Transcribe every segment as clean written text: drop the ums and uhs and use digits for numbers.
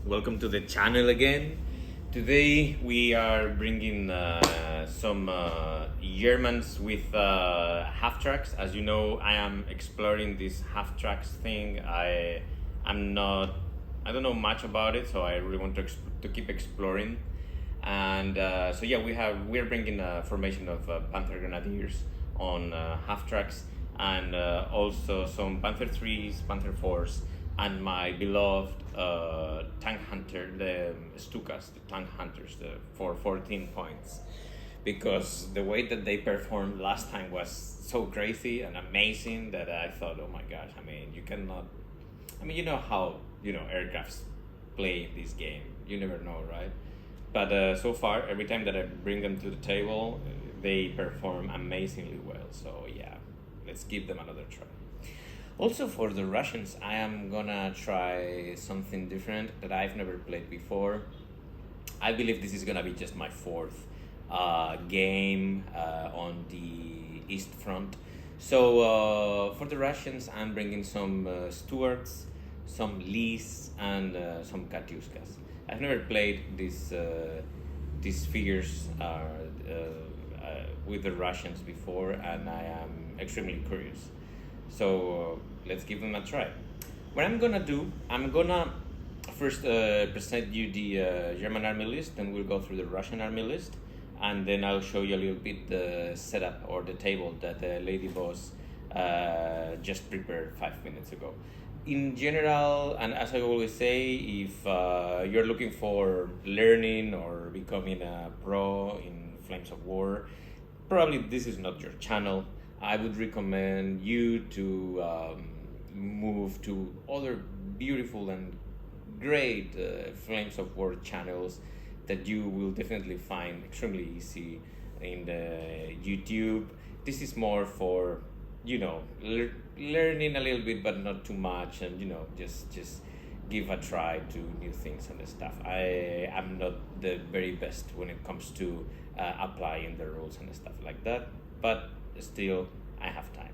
welcome to the channel again. Today we are bringing some Germans with half tracks. As you know, I am exploring this half tracks thing. I don't know much about it, so I really want to keep exploring. And so yeah, we're bringing a formation of Panther Grenadiers on half tracks, and also some Panther 3s, Panther 4s, and my beloved tank hunter, the Stuarts, the tank hunters, for 14 points. Because the way that they performed last time was so crazy and amazing that I thought, oh my gosh, you know how, aircrafts play in this game. You never know, right? But so far, every time that I bring them to the table, they perform amazingly well. So yeah, let's give them another try. Also for the Russians, I am gonna try something different that I've never played before. I believe this is gonna be just my fourth game on the East Front. So for the Russians, I'm bringing some Stuarts, some Lees, and some Katyuskas. I've never played these figures with the Russians before, and I am extremely curious. So let's give them a try. What I'm gonna do, I'm gonna first present you the German army list, then we'll go through the Russian army list, and then I'll show you a little bit the setup or the table that the lady boss just prepared 5 minutes ago. In general, and as I always say, if you're looking for learning or becoming a pro in Flames of War, probably this is not your channel. I would recommend you to move to other beautiful and great Flames of War channels that you will definitely find extremely easy in the YouTube. This is more for, learning a little bit, but not too much, and just give a try to new things and stuff. I am not the very best when it comes to applying the rules and stuff like that, but still I have time.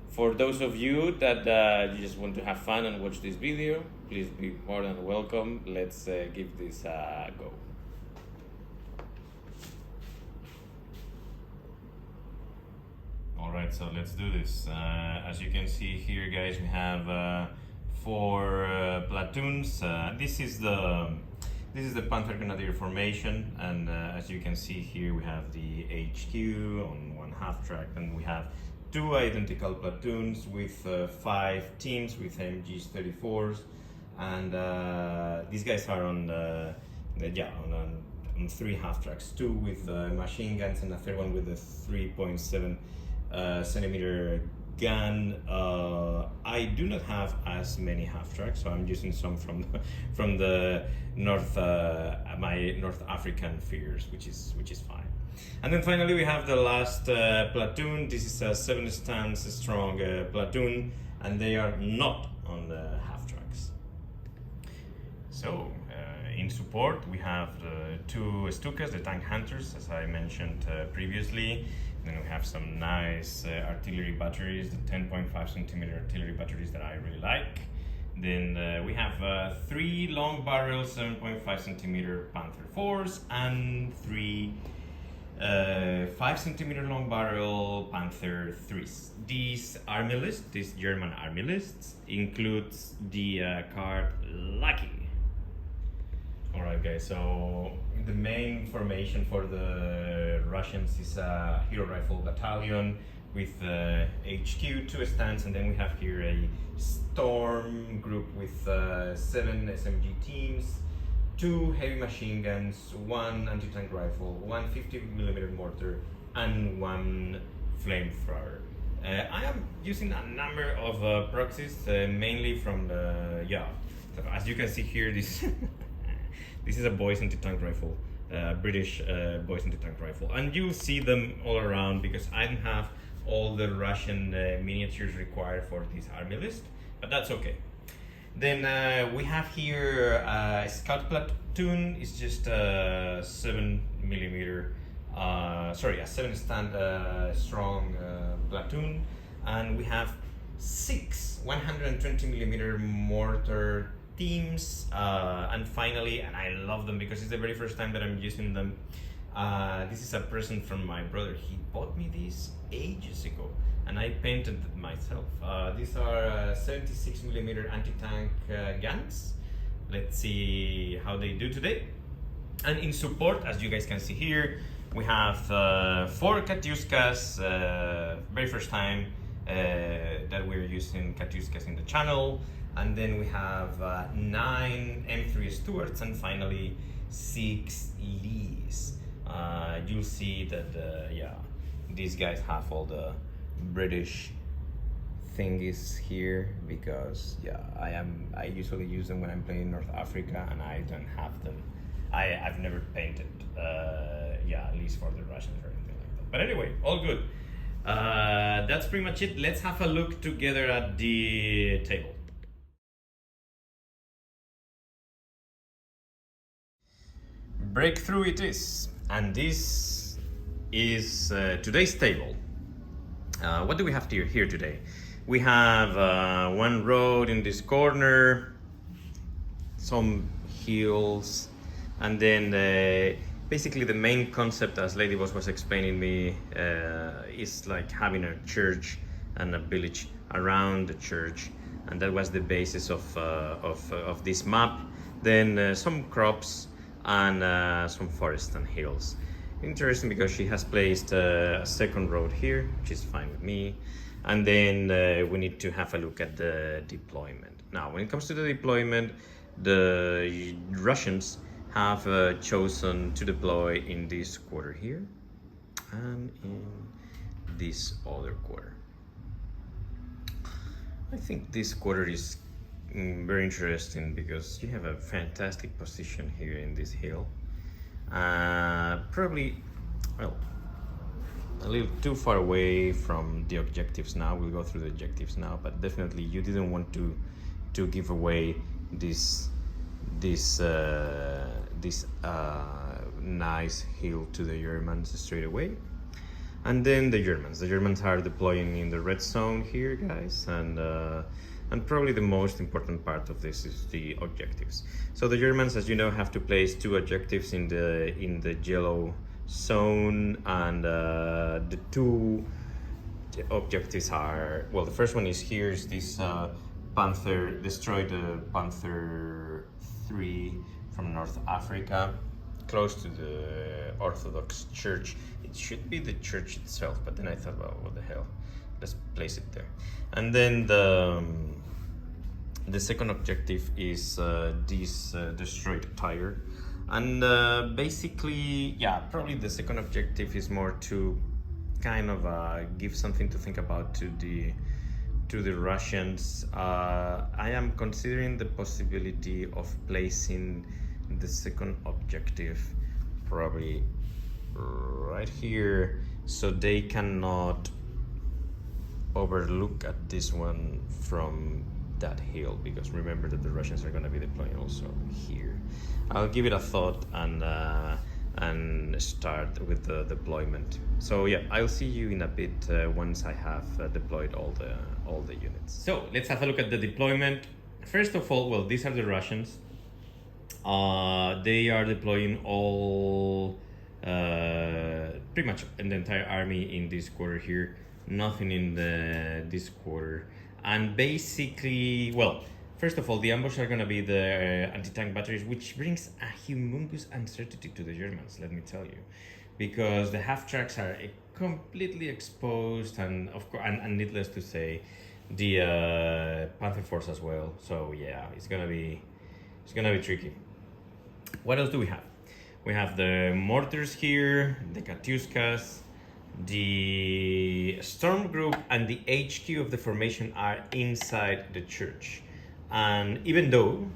For those of you that you just want to have fun and watch this video, please be more than welcome. Let's give this a go. Alright, so let's do this. As you can see here, guys, we have 4 platoons. This is the Panther Grenadier formation, and as you can see here, we have the HQ on one half track, and we have 2 identical platoons with 5 teams with MGs 34s, and these guys are on on 3 half tracks, 2 with machine guns and a third one with a 3.7 centimeter gun. I do not have as many half tracks, so I'm using some from the my North African figures, which is fine. And then finally we have the last platoon. This is a 7 stands strong platoon, and they are not on the half tracks. So in support we have the 2 Stukas, the tank hunters, as I mentioned previously. Then we have some nice artillery batteries, the 10.5 centimeter artillery batteries that I really like. Then we have 3 long barrel 7.5 centimeter Panther 4s and 3 5 centimeter long barrel Panther 3s. These German army lists, includes the card Lucky. Alright guys, so the main formation for the Russians is a hero rifle battalion with HQ, 2 stands, and then we have here a storm group with 7 SMG teams, 2 heavy machine guns, 1 anti-tank rifle, 1 50mm mortar, and 1 flamethrower. I am using a number of proxies, mainly from the, as you can see here, this this is a Boys anti-tank rifle, British Boys anti-tank rifle, and you'll see them all around because I don't have all the Russian miniatures required for this army list, but that's okay. Then we have here a scout platoon. It's just a 7mm, a 7 stand strong platoon, and we have 6 120mm mortar teams. And finally, and I love them because it's the very first time that I'm using them. This is a present from my brother. He bought me these ages ago, and I painted them myself. These are 76mm anti-tank guns. Let's see how they do today. And in support, as you guys can see here, we have 4 Katyuskas, very first time that we're using Katyuskas in the channel. And then we have 9 M3 Stuarts, and finally 6 Lees. You'll see that, these guys have all the British thingies here because, I usually use them when I'm playing North Africa, and I don't have them. I've never painted, at least for the Russians or anything like that. But anyway, all good. That's pretty much it. Let's have a look together at the table. Breakthrough it is, and this is today's table. What do we have here today? We have one road in this corner, some hills, and then basically the main concept, as Lady Boss was explaining me, is like having a church and a village around the church, and that was the basis of this map. Then some crops and some forest and hills. Interesting because she has placed a second road here, which is fine with me. And then we need to have a look at the deployment. Now, when it comes to the deployment, the Russians have chosen to deploy in this quarter here and in this other quarter. I think this quarter is very interesting because you have a fantastic position here in this hill. Probably, well, a little too far away from the objectives now. We'll go through the objectives now, but definitely you didn't want to give away this nice hill to the Germans straight away. And then the Germans are deploying in the red zone here, guys, and probably the most important part of this is the objectives. So the Germans, as you know, have to place 2 objectives in the yellow zone, and the 2 objectives are, well, the first one is here is this Panther, destroy the Panther 3 from North Africa, close to the Orthodox Church. It should be the church itself, but then I thought, well, what the hell? Let's place it there. And then the second objective is this destroyed tire. And basically, probably the second objective is more to kind of give something to think about to the Russians. I am considering the possibility of placing the second objective probably right here, so they cannot overlook at this one from that hill, because remember that the Russians are going to be deploying also here. I'll give it a thought and start with the deployment. So I'll see you in a bit once I have deployed all the units. So let's have a look at the deployment. First of all, well, these are the Russians. They are deploying all pretty much in the entire army in this quarter here, nothing in this quarter. And basically, well, first of all, the ambush are going to be the anti-tank batteries, which brings a humongous uncertainty to the Germans, let me tell you, because the half tracks are completely exposed, and of course, and needless to say, the Panther Force as well. So it's gonna be tricky. What else do we have? We have the mortars here, the Katyuskas, the storm group, and the HQ of the formation are inside the church. And even though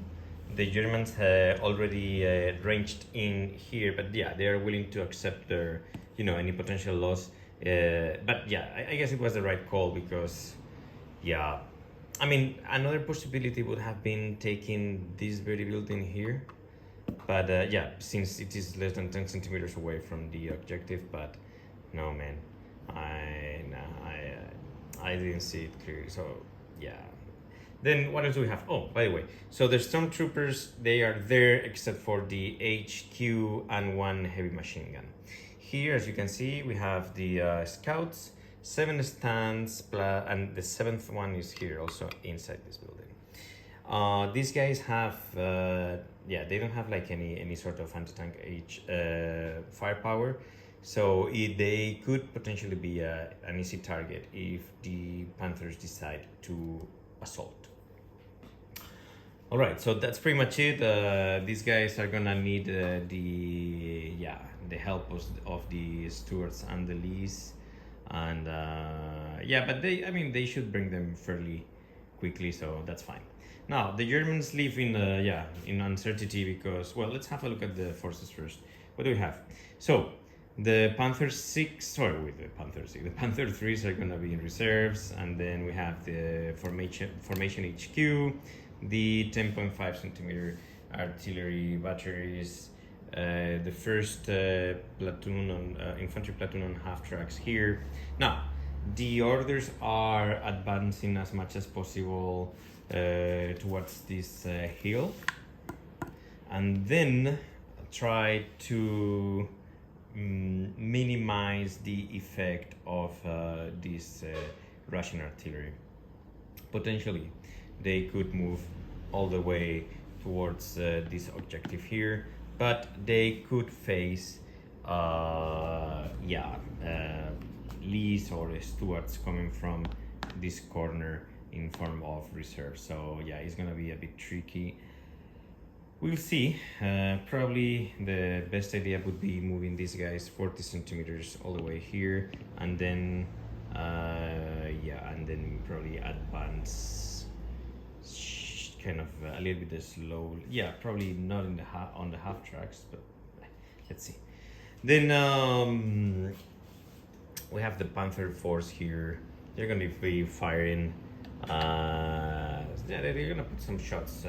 the Germans already ranged in here, but they are willing to accept their, any potential loss. But I guess it was the right call, because I mean, another possibility would have been taking this very building here. But since it is less than 10 centimeters away from the objective, but no, man, I didn't see it clearly. So Then what else do we have? Oh, by the way, so the stormtroopers, they are there except for the HQ and one heavy machine gun. Here, as you can see, we have the scouts, 7 stands, and the 7th one is here, also inside this building. These guys have, yeah, they don't have like any sort of anti-tank firepower, so they could potentially be an easy target if the Panthers decide to assault. All right, so that's pretty much it. These guys are gonna need the help of the Stuarts and the Lees, and yeah, but they should bring them fairly quickly, so that's fine. Now the Germans live in in uncertainty because, well, let's have a look at the forces first. What do we have? So the Panther 6, sorry, with the Panther 6, the Panther 3s are gonna be in reserves, and then we have the formation HQ, the 10.5 centimeter artillery batteries, the first platoon on infantry platoon on half tracks here. Now the orders are advancing as much as possible towards this hill, and then try to minimize the effect of this Russian artillery. Potentially they could move all the way towards this objective here, but they could face Lees or Stuarts coming from this corner in form of reserve. So yeah, it's gonna be a bit tricky. We'll see. Probably the best idea would be moving these guys 40 centimeters all the way here, and then and then probably advance kind of a little bit slow. Yeah, probably not in the on the half tracks, but let's see. Then we have the Panther force here. They're gonna be firing. They're gonna put some shots,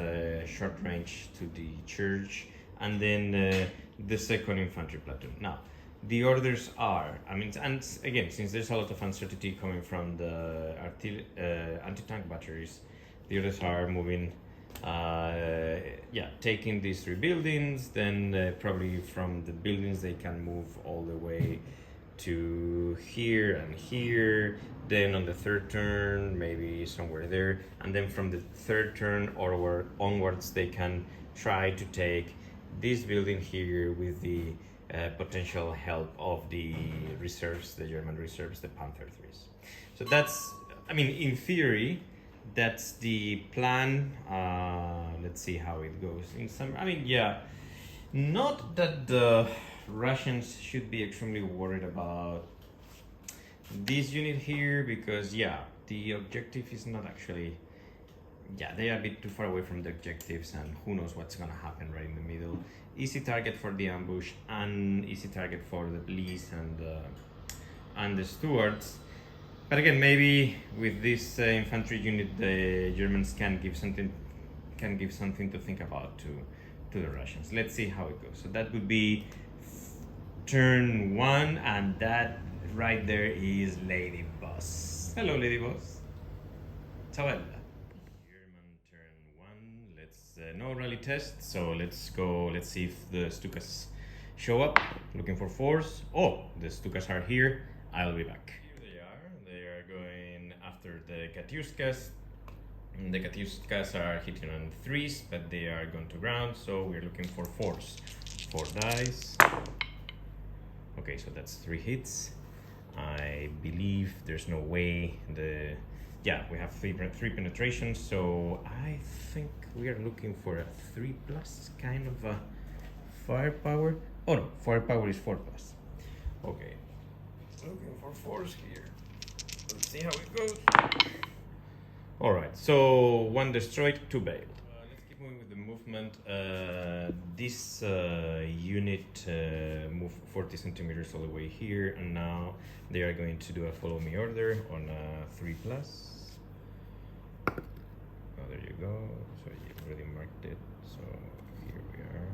short range to the church, and then the 2nd infantry platoon. Now, the orders are, and again, since there's a lot of uncertainty coming from the anti-tank batteries, the orders are moving, taking these 3 buildings, then probably from the buildings they can move all the way to here and here, then on the 3rd turn maybe somewhere there, and then from the 3rd turn or onwards they can try to take this building here with the potential help of the reserves, the German reserves, the Panther 3s. So that's, in theory, that's the plan. Let's see how it goes. Not that the Russians should be extremely worried about this unit here, because the objective is not actually, they are a bit too far away from the objectives, and who knows what's gonna happen right in the middle. Easy target for the ambush and easy target for the Lees and the Stuarts. But again, maybe with this infantry unit, the Germans can give something to think about to the Russians. Let's see how it goes. So that would be turn 1, and that right there is Lady Boss. Hello, Lady Boss. Ciao. German turn 1. Let's no rally test. So let's go. Let's see if the Stukas show up. Looking for force. Oh, the Stukas are here. I'll be back. Going after the Katyuskas. The Katyuskas are hitting on 3s, but they are going to ground, so we're looking for force. 4 dice. Okay, so that's 3 hits. I believe there's no way we have 3 penetrations, so I think we are looking for a 3+ kind of a firepower. Oh no, firepower is 4+. Okay, looking for force here. Let's see how it goes. All right, so 1 destroyed, 2 bailed. Let's keep moving with the movement. This unit moved 40 centimeters all the way here, and now they are going to do a follow me order on a 3+. Oh, there you go. So you've already marked it. So here we are.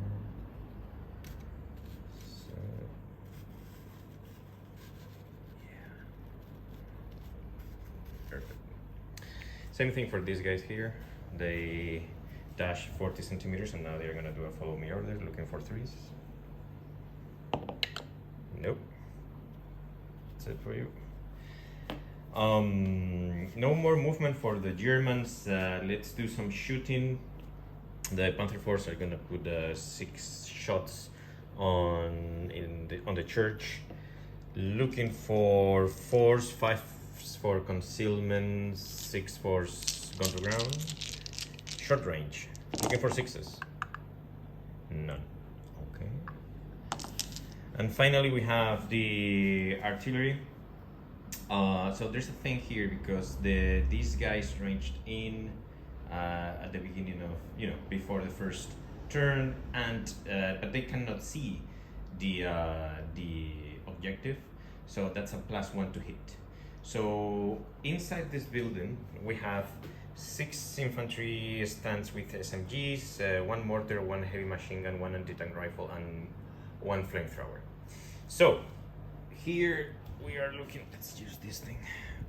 Same thing for these guys here. They dash 40 centimeters and now they're gonna do a follow me order looking for threes. Nope. That's it for you. No more movement for the Germans. Let's do some shooting. The Panzer force are gonna put 6 shots on the church, looking for 4s, 5s for concealment, 6 force gun to ground. Short range, looking for 6s. None. Okay. And finally we have the artillery. So there's a thing here because these guys ranged in at the beginning of, before the first turn, and but they cannot see the objective, so that's a +1 to hit. So inside this building we have 6 infantry stands with SMGs, 1 mortar, 1 heavy machine gun, 1 anti-tank rifle, and 1 flamethrower. So here we are looking, let's use this thing,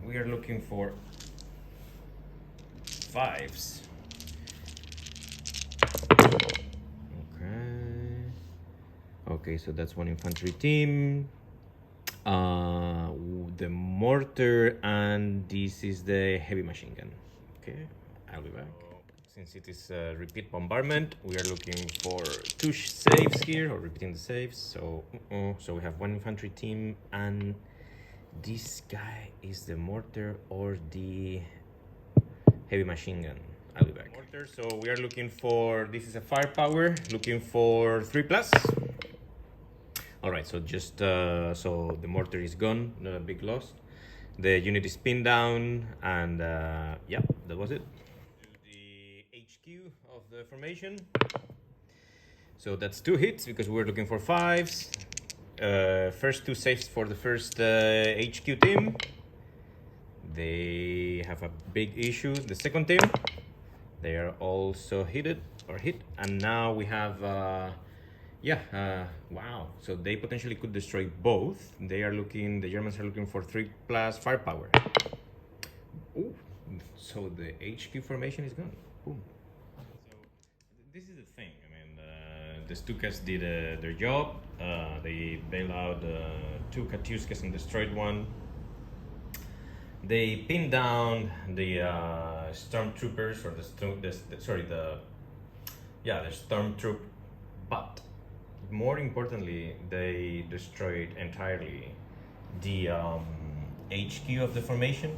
we are looking for 5s. Okay, so that's 1 infantry team, the mortar, and this is the heavy machine gun. Okay, I'll be back. Since it is a repeat bombardment, we are looking for 2 saves here, or repeating the saves. So, so we have 1 infantry team, and this guy is the mortar or the heavy machine gun. I'll be back. Mortar, so we are looking for, this is a firepower, looking for 3+. All right, so just, so the mortar is gone, not a big loss. The unit is pinned down, and yeah, that was it. The HQ of the formation. So that's 2 hits because we're looking for 5s. First 2 saves for the first HQ team. They have a big issue. The second team, they are also hit, and now we have wow, so they potentially could destroy both. They are looking, the Germans are looking for 3+ firepower. Ooh, so the HQ formation is gone. Boom. So this is the thing, I mean, the Stukas did their job. They bailed out 2 Katyuskas and destroyed 1. They pinned down the stormtroopers, or the stormtroop, but more importantly, they destroyed entirely the HQ of the formation.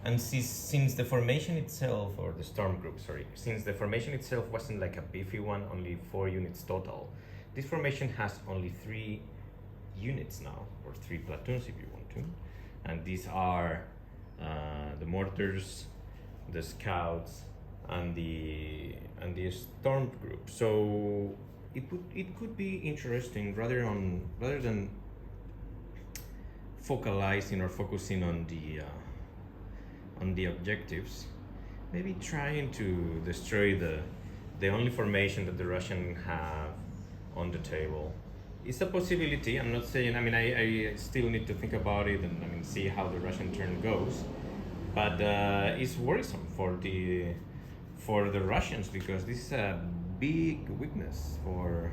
And since the formation itself, or the storm group, sorry, since the formation itself wasn't like a beefy one, only 4 units total, this formation has only 3 units now, or 3 platoons if you want to. And these are the mortars, the scouts, and the storm group. So it could be interesting, rather than focalizing or focusing on the objectives, maybe trying to destroy the only formation that the Russians have on the table. It's a possibility. I'm not saying, I mean, I still need to think about it and, I mean, see how the Russian turn goes. But it's worrisome for the Russians, because this is a big weakness for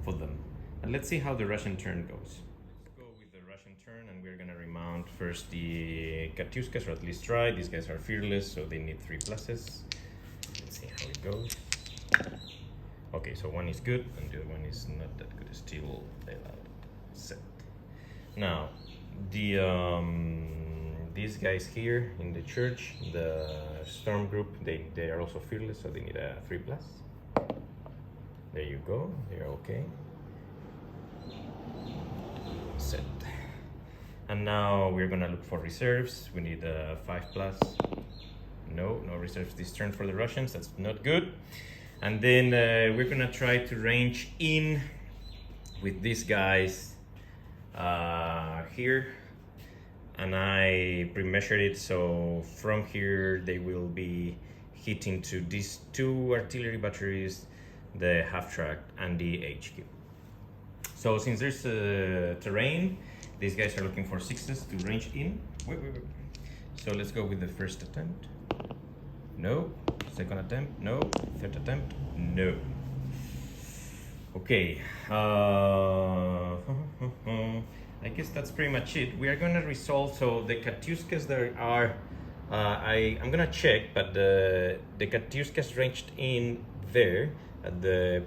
them. And let's see how the Russian turn goes. Let's go with the Russian turn, and we're gonna remount first the Katyuskas, or at least try. These guys are fearless, so they need 3+. Let's see how it goes. Okay, so 1 is good, and the other one is not that good. It's still set. Now, these guys here in the church, the storm group, they are also fearless, so they need a 3+. There you go, they're okay. Set. And now we're gonna look for reserves. We need a 5+. No reserves this turn for the Russians, that's not good. And then we're gonna try to range in with these guys here. And I pre-measured it, so from here they will be hitting to these 2 artillery batteries, the half-track, and the HQ. So since there's terrain, these guys are looking for 6s to range in. Wait. So let's go with the first attempt. no. Second attempt, no. Third attempt, no. Okay, I guess that's pretty much it. We are gonna resolve, so the Katyuskas there are, I'm gonna check, but the Katyuskas ranged in there at the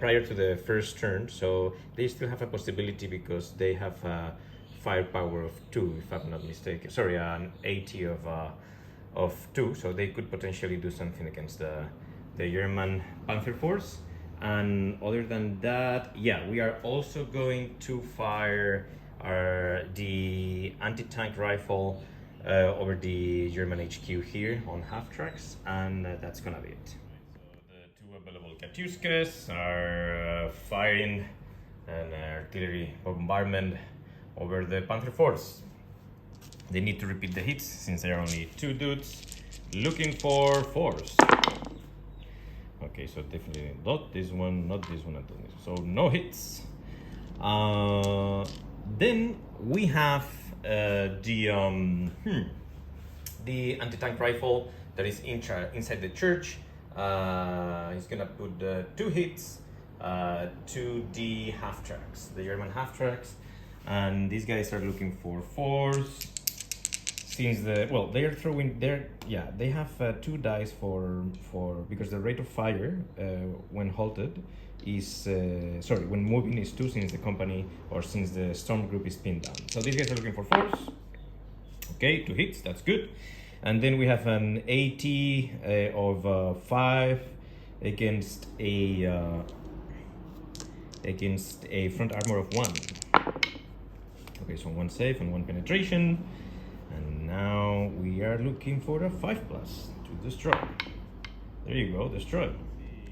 prior to the first turn, so they still have a possibility because they have a firepower of 2, if I'm not mistaken. Sorry, an AT of 2, so they could potentially do something against the German Panzer force. And other than that, yeah, we are also going to fire the anti-tank rifle over the German HQ here on half tracks, and that's gonna be it. So the 2 available Katyuskas are firing an artillery bombardment over the Panzer force. They need to repeat the hits since there are only 2 dudes looking for force. Okay, so definitely not this one, not this one, not this one. So no hits. Then we have the anti-tank rifle that is inside the church. He's gonna put 2 hits to the half tracks, the German half tracks, and these guys are looking for force. Since they are throwing their, they have 2 dice for because the rate of fire when halted is when moving is 2 since the company or since the storm group is pinned down. So these guys are looking for force. Okay, 2 hits, that's good. And then we have an AT of 5 against a front armor of 1. Okay, so 1 save and 1 penetration. And now we are looking for a 5+ to destroy. There you go, destroy.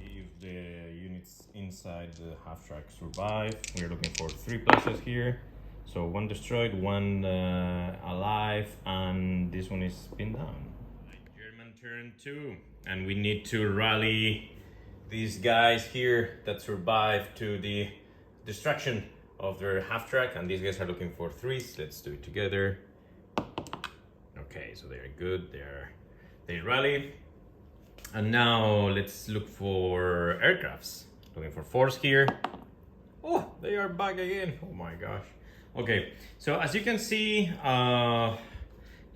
If the units inside the half track survive, we're looking for 3+ here. So 1 destroyed, 1 alive, and this one is pinned down. German turn 2, and we need to rally these guys here that survived to the destruction of their half track, and these guys are looking for 3s. Let's do it together. Okay, so they're good. They rally, and now let's look for aircrafts. Looking for force here. Oh, they are back again. Oh my gosh. Okay, so as you can see,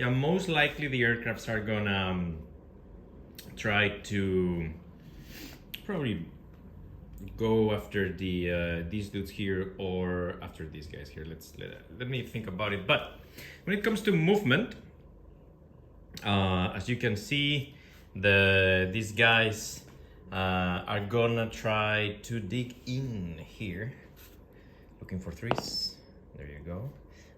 most likely the aircrafts are gonna try to probably go after these dudes here or after these guys here. Let me think about it. But when it comes to movement, as you can see, these guys are gonna try to dig in here, looking for 3s. There you go.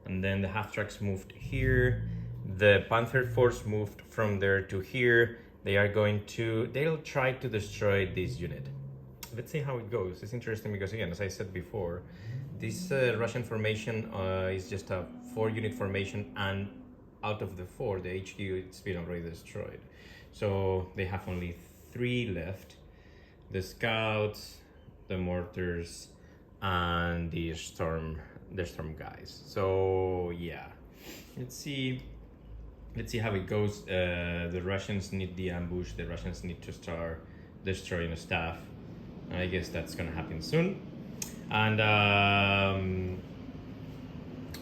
And then the half tracks moved here. The Panther force moved from there to here. They'll try to destroy this unit. Let's see how it goes. It's interesting because, again, as I said before, this Russian formation is just a 4-unit formation, and out of the 4, the HQ, it's been already destroyed. So they have only 3 left. The scouts, the mortars, and the storm guys. So yeah, let's see how it goes. The Russians need the ambush. The Russians need to start destroying the staff. I guess that's gonna happen soon. And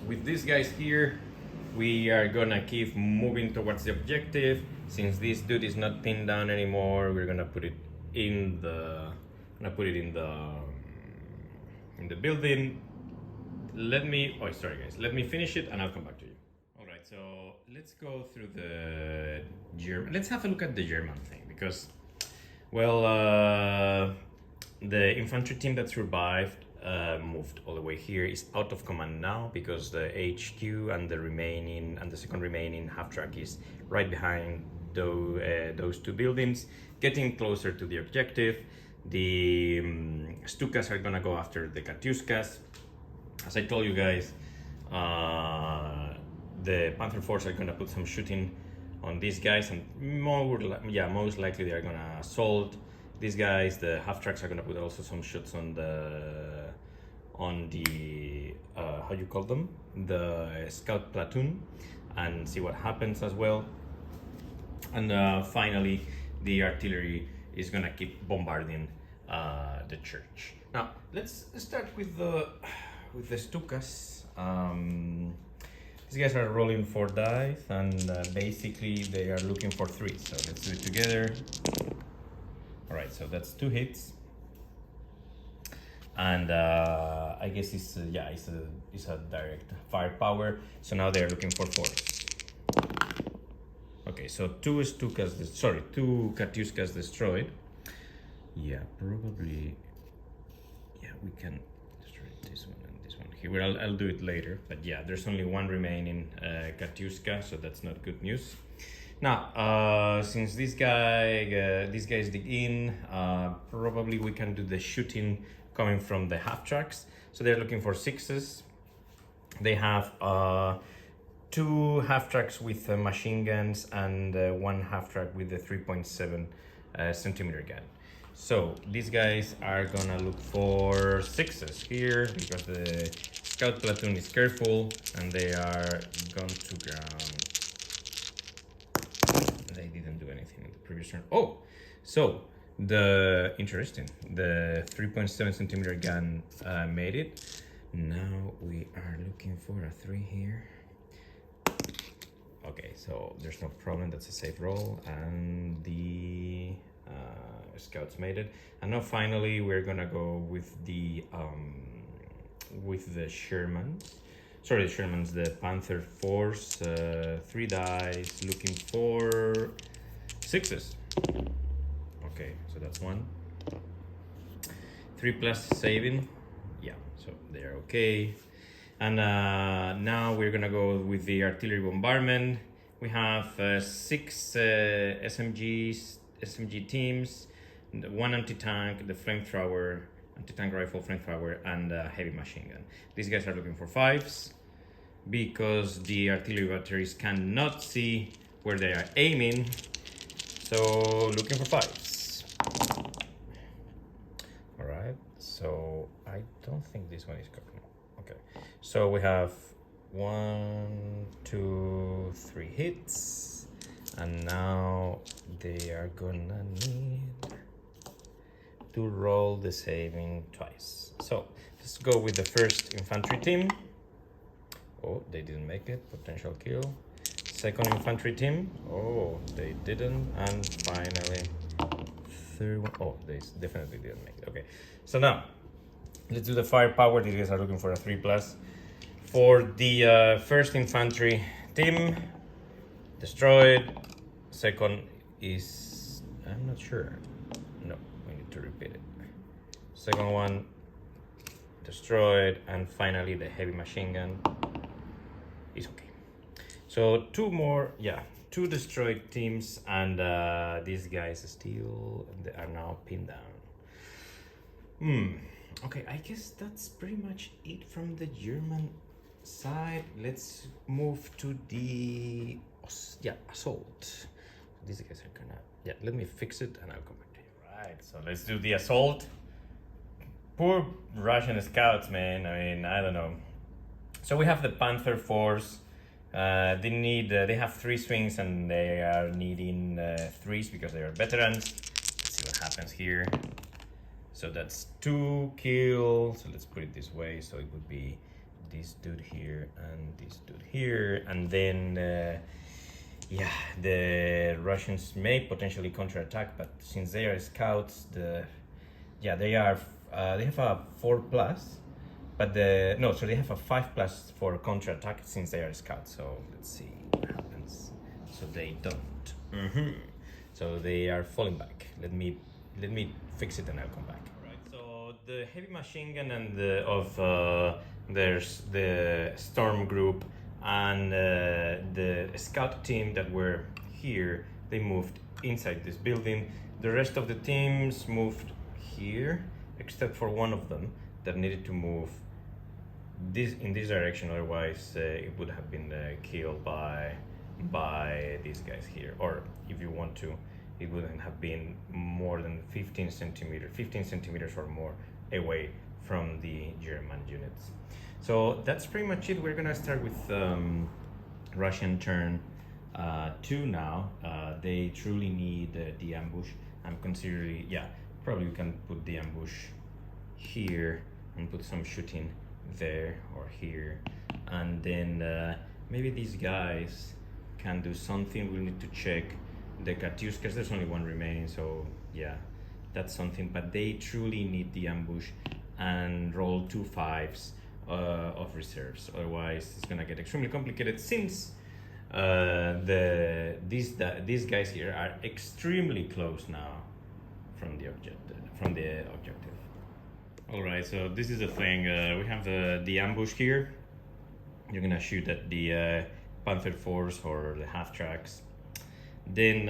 with these guys here, we are gonna keep moving towards the objective. Since this dude is not pinned down anymore, we're gonna put it in the building. Let me finish it and I'll come back to you. All right, so let's go through the German. Let's have a look at the German thing because, the infantry team that survived moved all the way here is out of command now because the HQ and the second remaining half track is right behind those 2 buildings, getting closer to the objective. The Stukas are gonna go after the Katyuskas. As I told you guys, the Panther Force are gonna put some shooting on these guys, and most likely they are gonna assault these guys. The half tracks are gonna put also some shots on the how you call them, the scout platoon, and see what happens as well. And finally, the artillery is gonna keep bombarding the church. Now let's start with the Stukas. These guys are rolling 4 dice, and basically they are looking for 3. So let's do it together. All right, so that's 2 hits, and I guess it's a direct firepower. So now they're looking for 4. Okay, so 2 Katyuskas destroyed. Yeah, probably. Yeah, we can destroy this one and this one here. Well, I'll do it later. But yeah, there's only 1 remaining Katyuska, so that's not good news. Now, since these guys dig in, probably we can do the shooting coming from the half tracks. So they're looking for 6s. They have 2 half tracks with machine guns and 1 half track with the 3.7 centimeter gun. So these guys are gonna look for 6s here because the scout platoon is careful and they are gone to ground. They didn't do anything in the previous turn. Oh, so the 3.7 centimeter gun made it. Now we are looking for a 3 here. Okay, so there's no problem. That's a safe roll, and the scouts made it. And now finally we're gonna go with the Shermans. Sorry, the Shermans, the Panther Force. 3 dice, looking for 6s. Okay, so that's 1. 3 plus saving. Yeah, so they're okay. And now we're gonna go with the artillery bombardment. We have 6 SMG teams, 1 anti-tank, the flamethrower, anti-tank rifle, flamethrower, and heavy machine gun. These guys are looking for 5s because the artillery batteries cannot see where they are aiming. So looking for 5s. All right, so I don't think this one is cooked. Okay, so we have 1, 2, 3 hits, and now they are gonna need to roll the saving twice. So let's go with the first infantry team. Oh, they didn't make it, potential kill. Second infantry team. Oh, they didn't, and finally third one. Oh, they definitely didn't make it. Okay, so now let's do the firepower. These guys are looking for a 3 plus. For the first infantry team, destroyed. Second is, I'm not sure. No, we need to repeat it. Second one, destroyed. And finally, the heavy machine gun is okay. So 2 more, 2 destroyed teams, and these guys still are now pinned down. Okay, I guess that's pretty much it from the German side. Let's move to the assault. These guys are gonna let me fix it and I'll come back to you. Right, so let's do the assault. Poor Russian scouts, man. I mean, I don't know. So we have the Panther Force. They have 3 swings and they are needing 3s because they are veterans. Let's see what happens here. So that's 2 kills. So let's put it this way. So it would be this dude here and this dude here, and then the Russians may potentially counterattack, but since they are scouts, they have a 4 plus, but they have a 5 plus for counterattack since they are scouts. So let's see what happens. So they don't. So they are falling back. Let me fix it and I'll come back. All right. So the heavy machine gun and there's the storm group and the scout team that were here. They moved inside this building. The rest of the teams moved here, except for one of them that needed to move in this direction. Otherwise, it would have been killed by these guys here. Or if you want to, it wouldn't have been more than 15 centimeters or more away from the German units. So that's pretty much it. We're gonna start with Russian turn. two now. They truly need the ambush. I'm considering, yeah, probably we can put the ambush here and put some shooting there or here, and then maybe these guys can do something. We'll need to check the Katyuskas. There's only one remaining, so yeah, that's something. But they truly need the ambush and roll 2 5s of reserves. Otherwise, it's gonna get extremely complicated since these guys here are extremely close now from the objective. All right, so this is the thing. We have the ambush here. You're gonna shoot at the Panther force or the half tracks. Then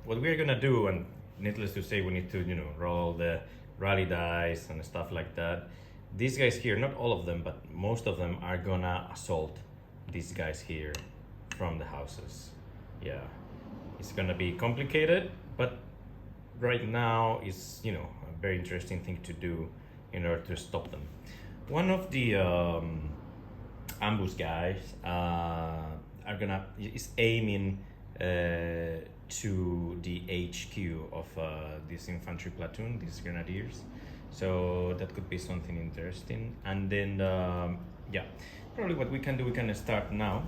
what we're gonna do, and needless to say, we need to roll the rally dice and stuff like that. These guys here, not all of them, but most of them are gonna assault these guys here from the houses. Yeah, it's gonna be complicated, but right now is a very interesting thing to do in order to stop them. One of the ambush guys is aiming to the HQ of this infantry platoon, these grenadiers. So that could be something interesting. And then yeah, probably what we can do, we can start now.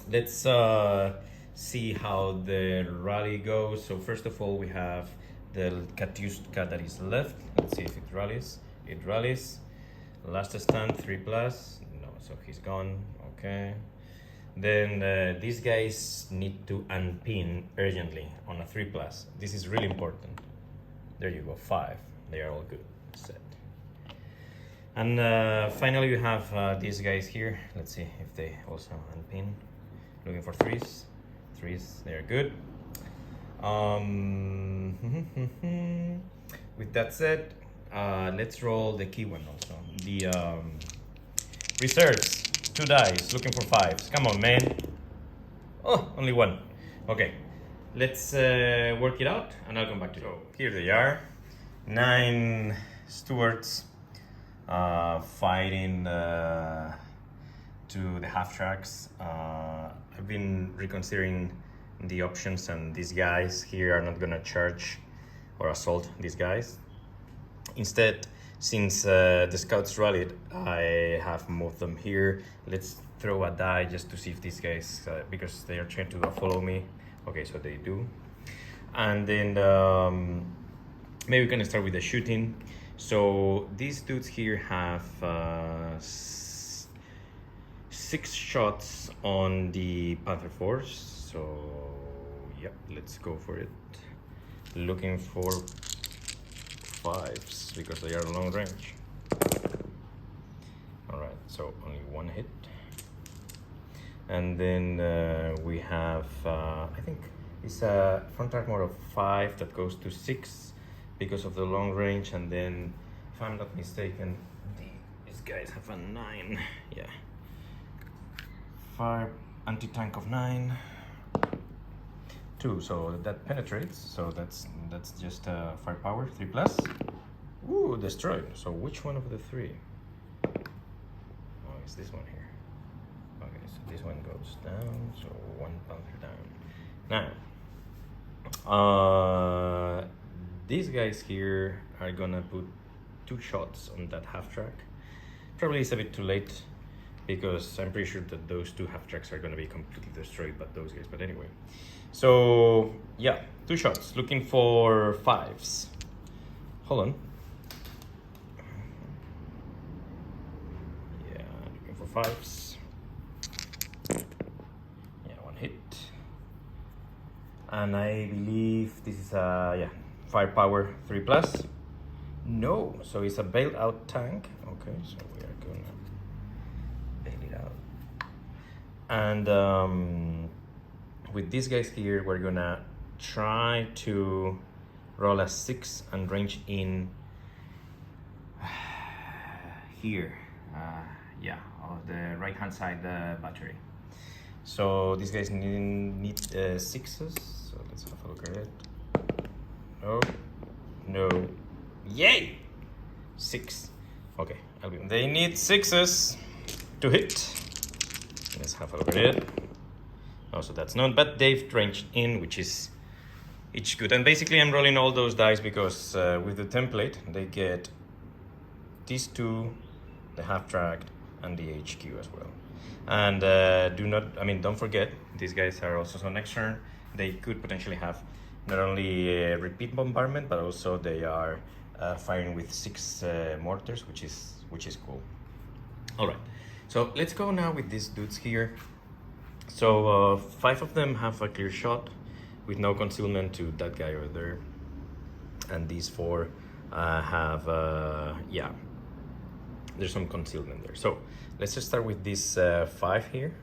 Let's see how the rally goes. So first of all, we have the Katyuska that is left. Let's see if it rallies. It rallies. Last stand 3+. No, so he's gone. Okay. Then these guys need to unpin urgently on a 3+. This is really important. There you go, 5. They are all good. Set. And finally, we have these guys here. Let's see if they also unpin. Looking for 3s. 3s, they are good. With that said, let's roll the key one also. The reserves, 2 dice, looking for 5s. Come on, man. Oh, only 1. Okay, let's work it out, and I'll come back to you. So here they are, 9 Stuarts fighting to the half tracks. I've been reconsidering the options, and these guys here are not gonna charge or assault these guys. Instead, since the scouts rallied, I have moved them here. Let's throw a die just to see if these guys, because they are trying to follow me. Okay, so they do. And then maybe we can start with the shooting. So these dudes here have 6 shots on the Panther force. So yeah, let's go for it. Looking for 5s because they are long range. All right, so only 1 hit. And then we have, I think it's a front armor of 5 that goes to 6 because of the long range. And then, if I'm not mistaken, these guys have a 9. Yeah. Fire anti-tank of 9. 2, so that penetrates. So that's just firepower 3+. Ooh, destroyed. So which one of the 3? Oh, it's this one here. Okay, so this one goes down. So 1 Panther down. Now, these guys here are gonna put 2 shots on that half track. Probably it's a bit too late, because I'm pretty sure that those 2 half tracks are gonna be completely destroyed by those guys. But anyway, so yeah, 2 shots, looking for 5s. Hold on. Yeah, looking for 5s. Yeah, 1 hit. And I believe this is a firepower 3+. No, so it's a bailed out tank. Okay, so we are gonna bail it out. And with these guys here, we're gonna try to roll a 6 and range in here. Yeah, on the right hand side battery. So these guys need 6s. So let's have a look at it. No. Yay! 6. Okay, they need 6s to hit. Let's have a look at it. Also, that's known, but they've ranged in, which is it's good. And basically, I'm rolling all those dice because with the template, they get these two, the half tracked, and the HQ as well. And don't forget, these guys are also so next turn they could potentially have not only a repeat bombardment, but also they are firing with 6 mortars, which is cool. All right, so let's go now with these dudes here. So 5 of them have a clear shot with no concealment to that guy over there, and these 4 have there's some concealment there. So let's just start with this 5 here,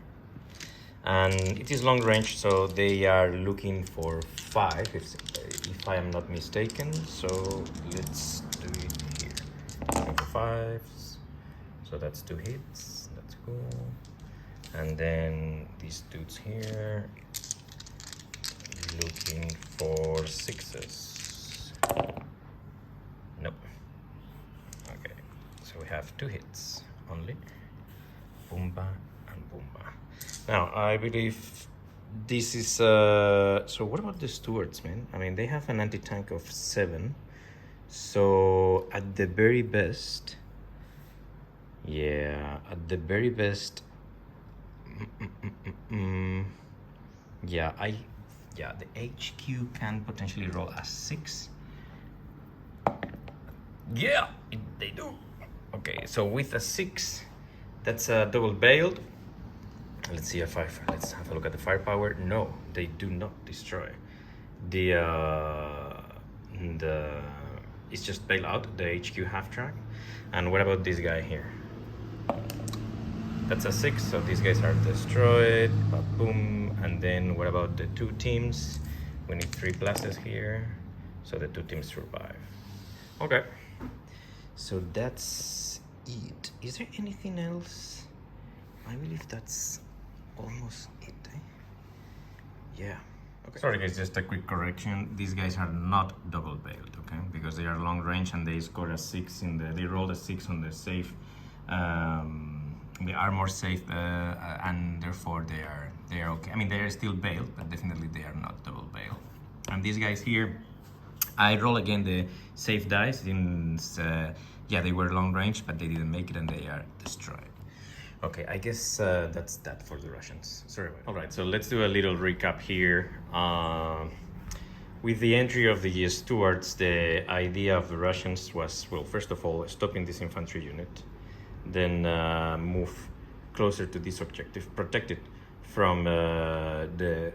and it is long range, so they are looking for 5 if I am not mistaken. So let's do it here. Looking for 5s, so that's 2 hits, that's cool. And then these dudes here looking for 6s. Nope. Okay, so we have 2 hits only. Boomba and Boomba. Now I believe this is so what about the Stuarts, man? I mean, they have an anti-tank of 7, so at the very best, the HQ can potentially roll a 6. Yeah, they do. Okay, so with a 6, that's a double bailed. Let's see let's have a look at the firepower. No, they do not destroy. The it's just bail out the HQ half track. And what about this guy here? That's a 6, so these guys are destroyed. Boom. And then what about the 2 teams? We need 3 pluses here, so the 2 teams survive. Okay, so that's it. Is there anything else? I believe that's almost it, eh? Yeah. Okay. Sorry guys, just a quick correction. These guys are not double bailed, okay? Because they are long range and they scored a 6 they rolled a 6 on the safe. They are more safe, and therefore they are okay. I mean, they are still bailed, but definitely they are not double bailed. And these guys here, I roll again the safe dice. They were long range, but they didn't make it, and they are destroyed. Okay, I guess that's that for the Russians. Sorry about it. All right, so let's do a little recap here. With the entry of the Stuarts, the idea of the Russians was, well, first of all, stopping this infantry unit, then move closer to this objective, protect it from the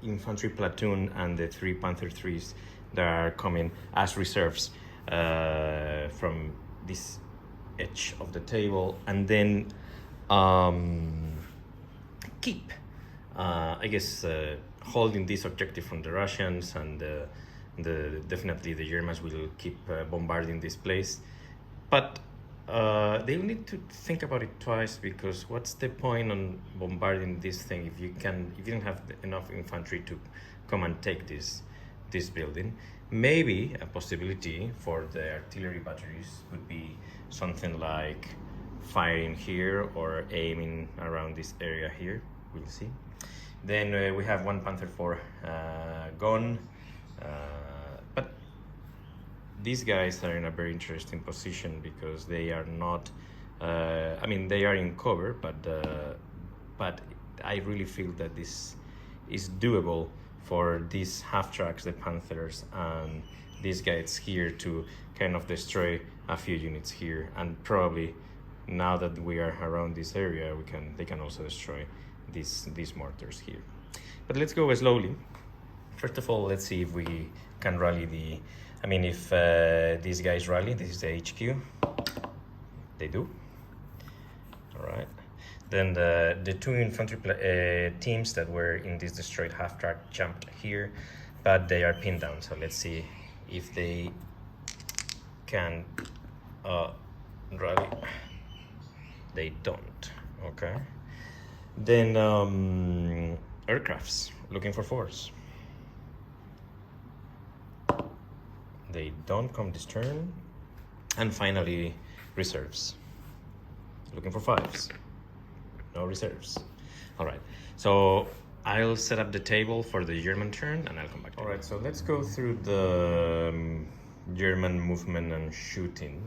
infantry platoon and the 3 Panther 3s that are coming as reserves from this edge of the table, and then keep holding this objective from the Russians, and definitely the Germans will keep bombarding this place, but they'll need to think about it twice, because what's the point on bombarding this thing if you don't have enough infantry to come and take this building? Maybe a possibility for the artillery batteries would be something like firing here or aiming around this area here. We'll see. Then we have 1 Panther 4 gone, but these guys are in a very interesting position because they are not they are in cover, but I really feel that this is doable for these half tracks, the Panthers, and these guys here to kind of destroy a few units here, and probably now that we are around this area, they can also destroy these mortars here. But let's go slowly. First of all, let's see if we can rally if these guys rally. This is the HQ. They do. All right. Then the 2 infantry teams that were in this destroyed half track jumped here, but they are pinned down. So let's see if they can rally. They don't. Okay. Then aircrafts looking for 4s. They don't come this turn. And finally, reserves looking for 5s. No reserves. All right, so I'll set up the table for the German turn and I'll come back to you. All right, so let's go through the German movement and shooting.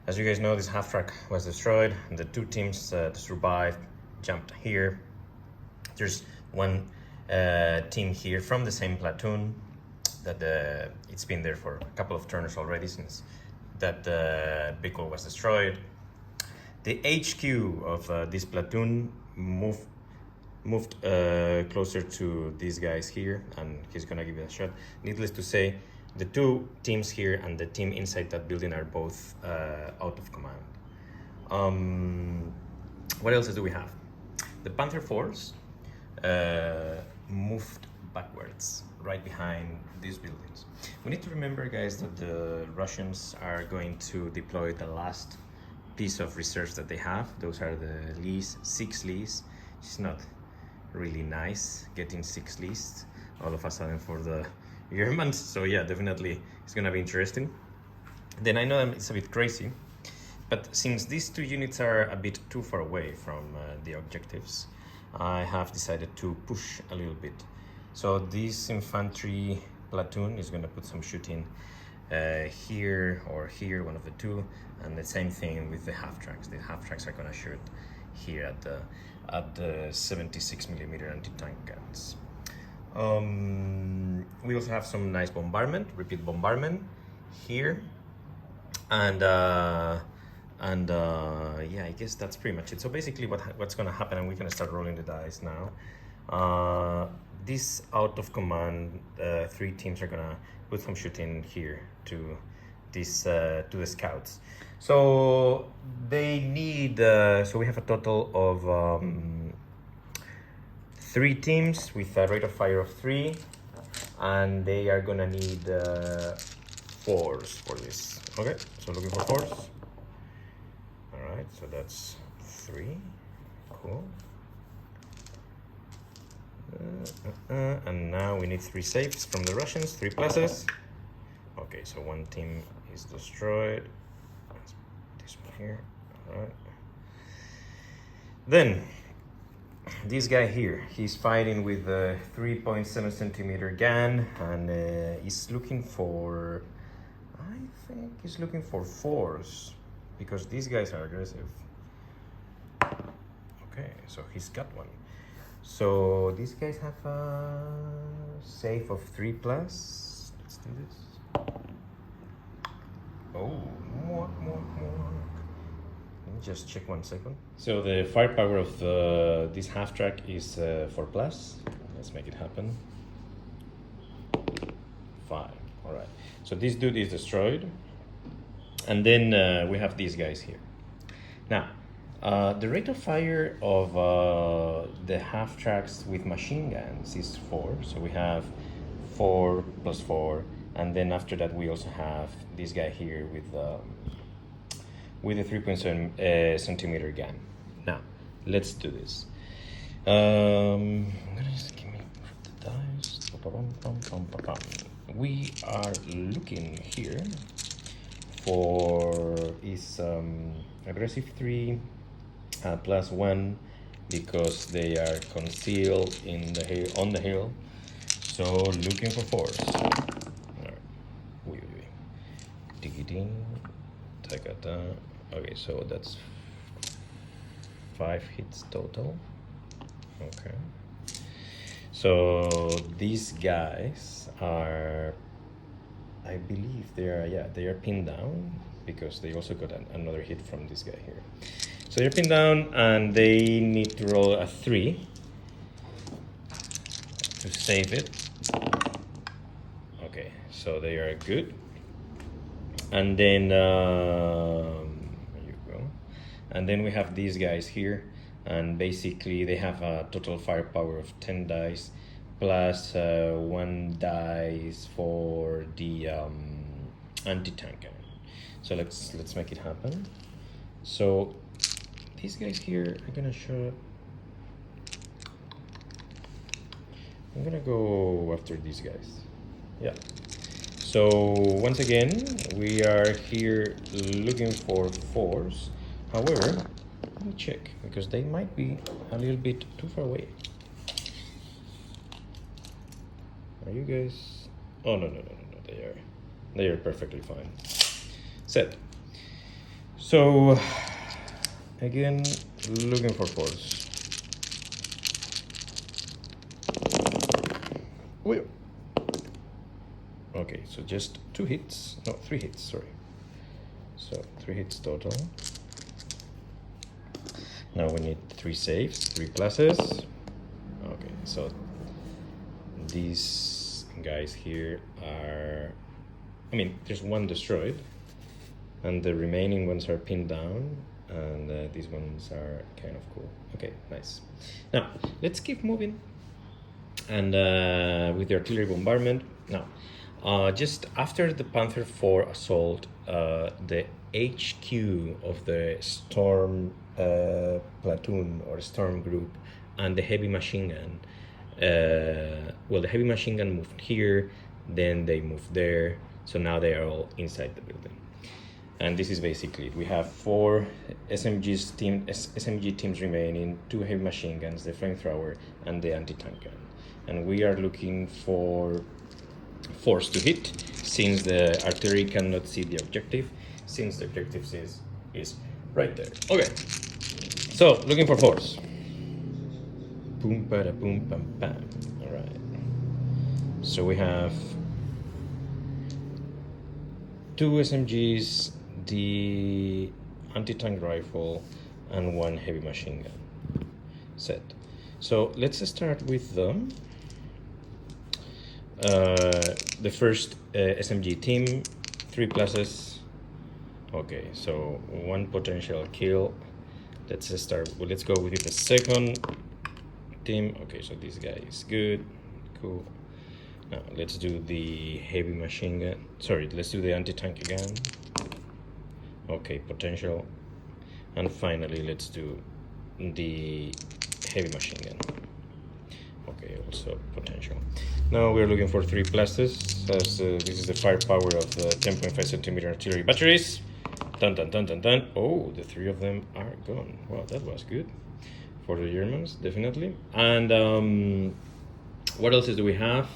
As you guys know, this half track was destroyed and the two teams that survived jumped here. There's one team here from the same platoon that it's been there for a couple of turns already since that vehicle was destroyed. The HQ of this platoon moved closer to these guys here, and he's gonna give it a shot. Needless to say, the two teams here and the team inside that building are both out of command. What else do we have? The Panther force moved backwards, right behind these buildings. We need to remember, guys, that the Russians are going to deploy the last piece of reserves that they have. Those are the Lees, 6 Lees. It's not really nice getting 6 Lees all of a sudden for the Germans. So yeah, definitely it's gonna be interesting. Then I know it's a bit crazy, but since these two units are a bit too far away from the objectives, I have decided to push a little bit. So this infantry platoon is gonna put some shooting here or here, one of the two, and the same thing with the half tracks. The half tracks are gonna shoot here at the 76mm anti-tank guns. We also have some nice bombardment, repeat bombardment here, and yeah, I guess that's pretty much it. So basically what's gonna happen, and we're gonna start rolling the dice now. This out of command 3 teams are gonna put some shooting here to this to the scouts. So they need so we have a total of 3 teams with a rate of fire of 3, and they are gonna need 4s for this. Okay, so looking for 4s. All right, so that's 3. Cool. And now we need 3 saves from the Russians, 3 pluses. Okay, so one team is destroyed. This one here. All right. Then this guy here, he's fighting with a 3.7 centimeter gun, and he's looking for, I think he's looking for 4s because these guys are aggressive. Okay, so he's got one. So these guys have a save of 3+. Let's do this. Oh, more. Let me just check 1 second. So the firepower of this half track is 4+. Let's make it happen. 5. All right. So this dude is destroyed, and then we have these guys here. Now, the rate of fire of the half tracks with machine guns is 4. So we have 4 + 4, and then after that we also have this guy here with a 3.7 centimeter gun. Now, let's do this. I'm gonna just give me the dice. We are looking here for aggressive 3 +1 because they are concealed in the hill, on the hill. So looking for 4s. Okay, so that's 5 hits total. Okay. So these guys are, I believe they are pinned down because they also got another hit from this guy here. So they're pinned down and they need to roll a 3 to save it. Okay, so they are good. And then there you go. And then we have these guys here, and basically they have a total firepower of 10 dice plus 1 dice for the anti-tank gun. So let's make it happen. So these guys here are gonna show. I'm gonna go after these guys. Yeah. So once again, we are here looking for 4s. However, Let me check, because they might be a little bit too far away. Are you guys? Oh, no, they are perfectly fine. Set. So, again, looking for force. Wheel. Okay, so just 2 hits, no, 3 hits, sorry. So 3 hits total. Now we need 3 saves, 3 pluses. Okay, so these guys here are, I mean, there's 1 destroyed, and the remaining ones are pinned down, and these ones are kind of cool. Okay, nice. Now, let's keep moving. And with the artillery bombardment, now, just after the Panther IV assault, the HQ of the Storm platoon or Storm group and the heavy machine gun, well, the heavy machine gun moved here, then they moved there, so now they are all inside the building. And this is basically it. We have 4 SMG teams remaining, 2 heavy machine guns, the flamethrower, and the anti-tank gun. And we are looking for force to hit, since the artillery cannot see the objective, since the objective is right there. Okay, so looking for force. Boom, bada, boom, bam, bam. All right. So we have 2 SMGs, the anti-tank rifle, and 1 heavy machine gun. Set. So let's start with them. The first SMG team, 3 pluses. Okay, so 1 potential kill. Let's start. Well, let's go with the second team. Okay, so this guy is good, cool. Now let's do the heavy machine gun. Sorry, let's do the anti-tank again. Okay, potential. And finally, let's do the heavy machine gun. Okay, also potential. Now we're looking for 3 pluses, as this is the firepower of the 10.5 centimeter artillery batteries. Dun dun dun dun dun. Oh, the 3 of them are gone. Wow, that was good for the Germans, definitely. And what else do we have?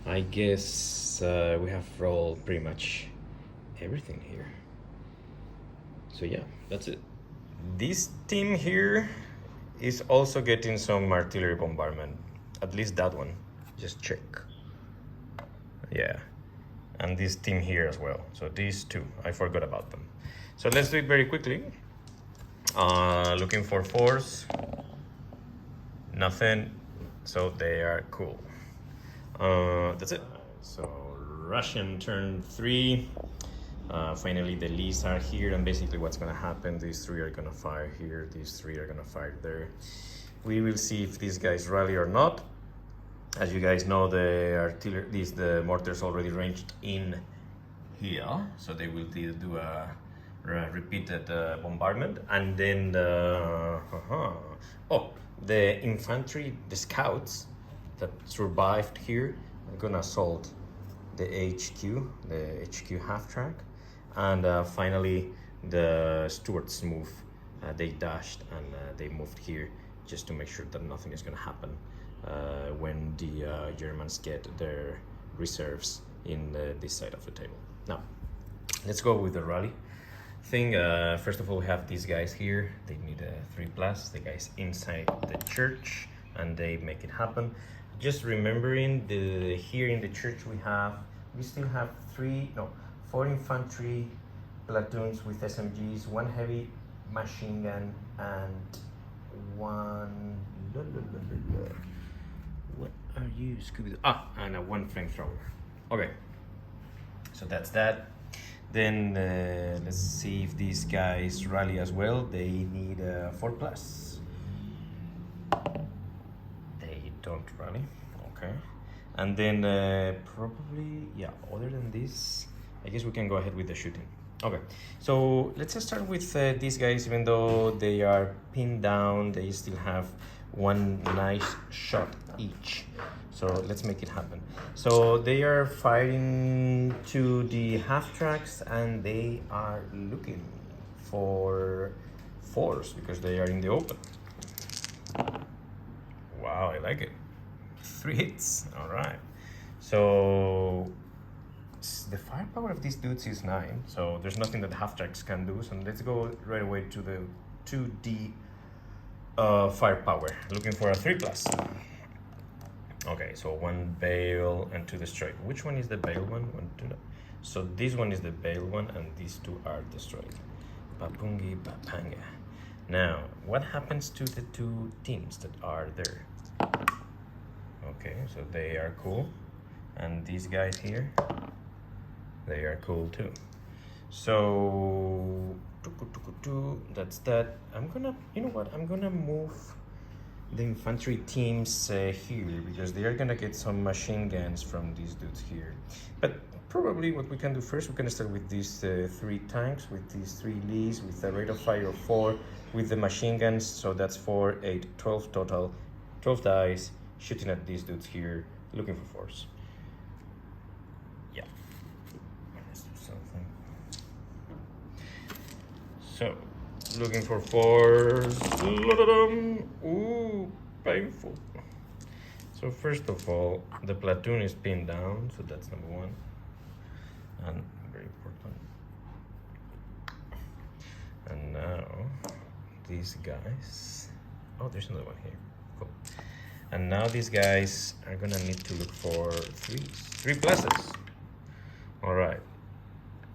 I guess we have rolled pretty much everything here. So yeah, that's it. This team here is also getting some artillery bombardment. At least that one. Just check. Yeah. And this team here as well. So these 2, I forgot about them. So let's do it very quickly. Looking for force. Nothing. So they are cool. That's it. So Russian turn 3. Finally the Lees are here, and basically what's gonna happen, these 3 are gonna fire here, these 3 are gonna fire there. We will see if these guys rally or not. As you guys know, the mortars already ranged in here, so they will do a repeated bombardment. And then the infantry, the scouts that survived here are gonna assault the HQ half track. And finally the Stuarts move. They dashed and they moved here just to make sure that nothing is going to happen when the Germans get their reserves in this side of the table. Now, let's go with the rally thing. First of all, we have these guys here. They need a 3 plus. The guys inside the church, and they make it happen. Just remembering, here in the church we still have 4 infantry platoons with SMGs, 1 heavy machine gun, and 1. What are you, Scooby? And 1 flamethrower. Okay, so that's that. Then let's see if these guys rally as well. They need 4 plus. They don't rally. Okay, and then probably, yeah, other than this, I guess we can go ahead with the shooting. Okay, so let's just start with these guys. Even though they are pinned down, they still have 1 nice shot each. So let's make it happen. So they are firing to the half tracks, and they are looking for 4s because they are in the open. Wow, I like it. 3 hits. All right. So the firepower of these dudes is 9, so there's nothing that half-tracks can do. So let's go right away to the 2D firepower, looking for a 3+. Okay, so 1 Bale and 2 Destroyed. Which one is the Bale one? So this one is the Bale one, and these 2 are destroyed. Papungi Papanga. Now, what happens to the 2 teams that are there? Okay, so they are cool, and these guys here, they are cool too. So that's that. I'm gonna, you know what? I'm gonna move the infantry teams here because they are gonna get some machine guns from these dudes here. But probably what we can do first, we can start with these 3 tanks, with these 3 Lees, with a rate of fire of 4, with the machine guns. So that's 4, 8, 12 total, 12 dice, shooting at these dudes here, looking for 4s. Yeah. Let's do something. So, looking for 4s. Ooh, painful. So first of all, the platoon is pinned down, so that's number 1. And very important. And now, these guys... Oh, there's another one here. Cool. And now these guys are gonna need to look for 3s. 3 pluses. All right.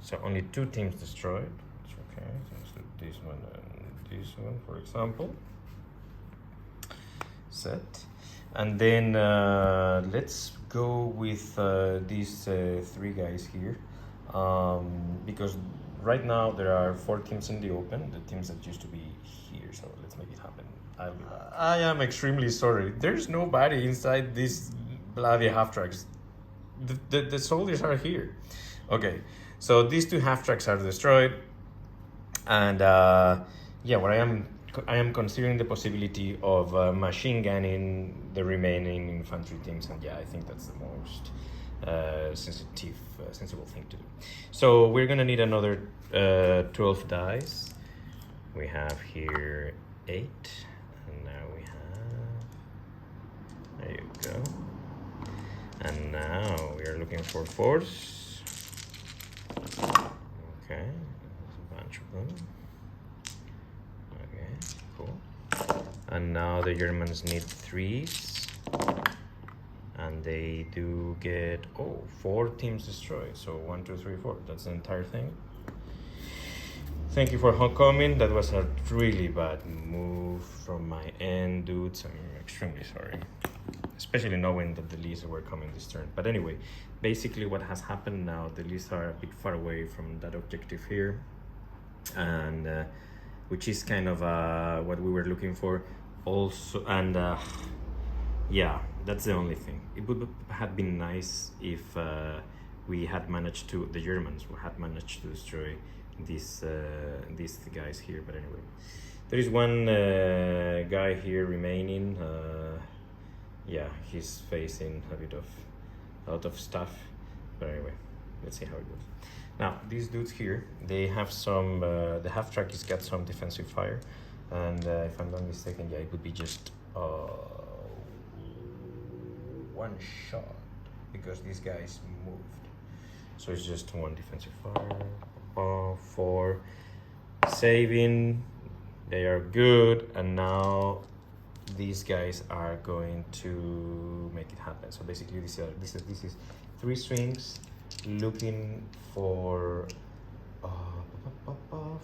So only 2 teams destroyed. It's okay. So let's do this one and this one, for example. Set. And then let's go with these 3 guys here. Because right now there are 4 teams in the open, the teams that used to be here. So let's make it happen. I am extremely sorry. There's nobody inside these bloody half-tracks. The soldiers are here. Okay, so these 2 half-tracks are destroyed. And yeah, what I am considering the possibility of machine gunning the remaining infantry teams. And yeah, I think that's the most sensible thing to do. So we're gonna need another 12 dice. We have here 8. And now we have, there you go. And now we are looking for 4s. Okay, there's a bunch of them. Okay, cool. And now the Germans need 3s. And they do get, 4 teams destroyed. So 1, 2, 3, 4. That's the entire thing. Thank you for coming. That was a really bad move from my end, dudes. I'm extremely sorry. Especially knowing that the Lees were coming this turn. But anyway, basically what has happened now, the Lees are a bit far away from that objective here. And which is kind of what we were looking for. Also, and yeah, that's the only thing. It would have been nice if we had managed to, the Germans had managed to destroy these guys here. But anyway, there is one guy here remaining. Yeah, he's facing a lot of stuff. But anyway, let's see how it goes. Now, these dudes here, they have some, the half-track has got some defensive fire. And if I'm not mistaken, yeah, it would be just 1 shot because these guys moved. So it's just 1 defensive fire. 4 saving. They are good. And now these guys are going to make it happen. So basically this is 3 swings looking for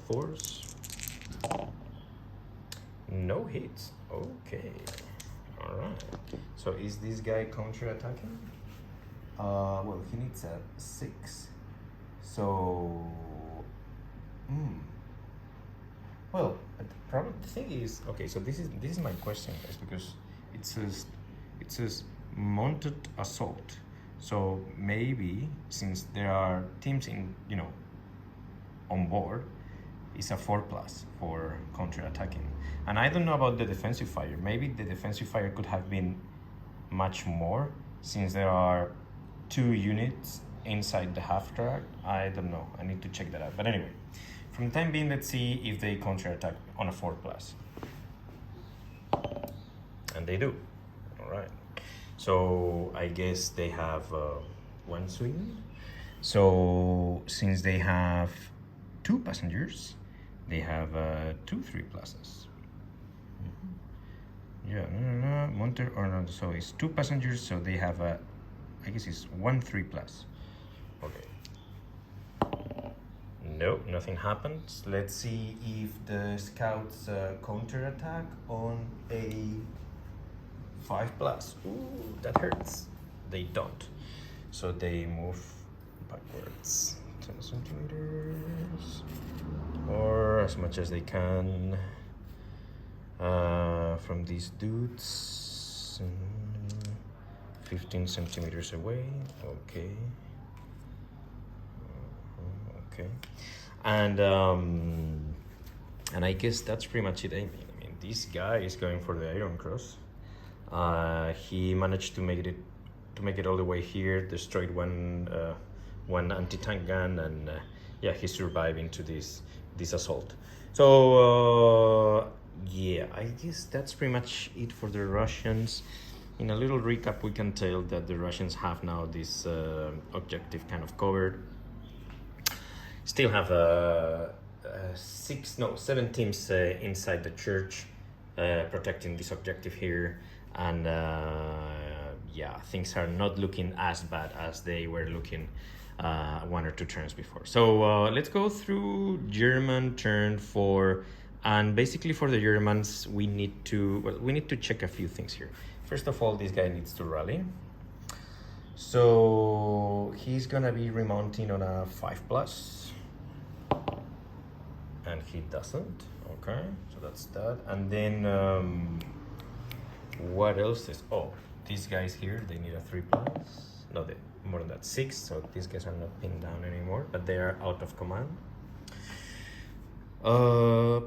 4s. No hits. Okay. All right. So is this guy counter-attacking? Well, he needs a 6. So, well, probably the thing is, okay. So this is my question, guys, because it says mounted assault. So maybe since there are teams on board, it's a 4+ for counter-attacking. And I don't know about the defensive fire. Maybe the defensive fire could have been much more since there are 2 units inside the half-track. I don't know. I need to check that out. But anyway, from the time being, let's see if they counterattack on a 4+. And they do. All right. So I guess they have one swing. So since they have 2 passengers, they have 2 3+. Yeah, no, Monter or no, so it's 2 passengers, so they have a, I guess it's 1 3+. Okay. No, nothing happens. Let's see if the scouts counterattack on a 5+. Ooh, that hurts. They don't. So they move backwards 10 centimeters or as much as they can from these dudes. 15 centimeters away. Okay. Okay. And I guess that's pretty much it. I mean, this guy is going for the Iron Cross. He managed to make it all the way here, destroyed one anti-tank gun, and yeah, he survived into this assault. So yeah, I guess that's pretty much it for the Russians. In a little recap, we can tell that the Russians have now this objective kind of covered. Still have 7 teams inside the church protecting this objective here, and yeah, things are not looking as bad as they were looking 1 or 2 turns before. So let's go through German turn 4, and basically for the Germans we need to check a few things here. First of all, this guy needs to rally. So he's gonna be remounting on a 5+. And he doesn't. Okay, so that's that. And then what else is, oh, these guys here, they need a 3+. No, they more than that, 6. So these guys are not pinned down anymore, but they are out of command. I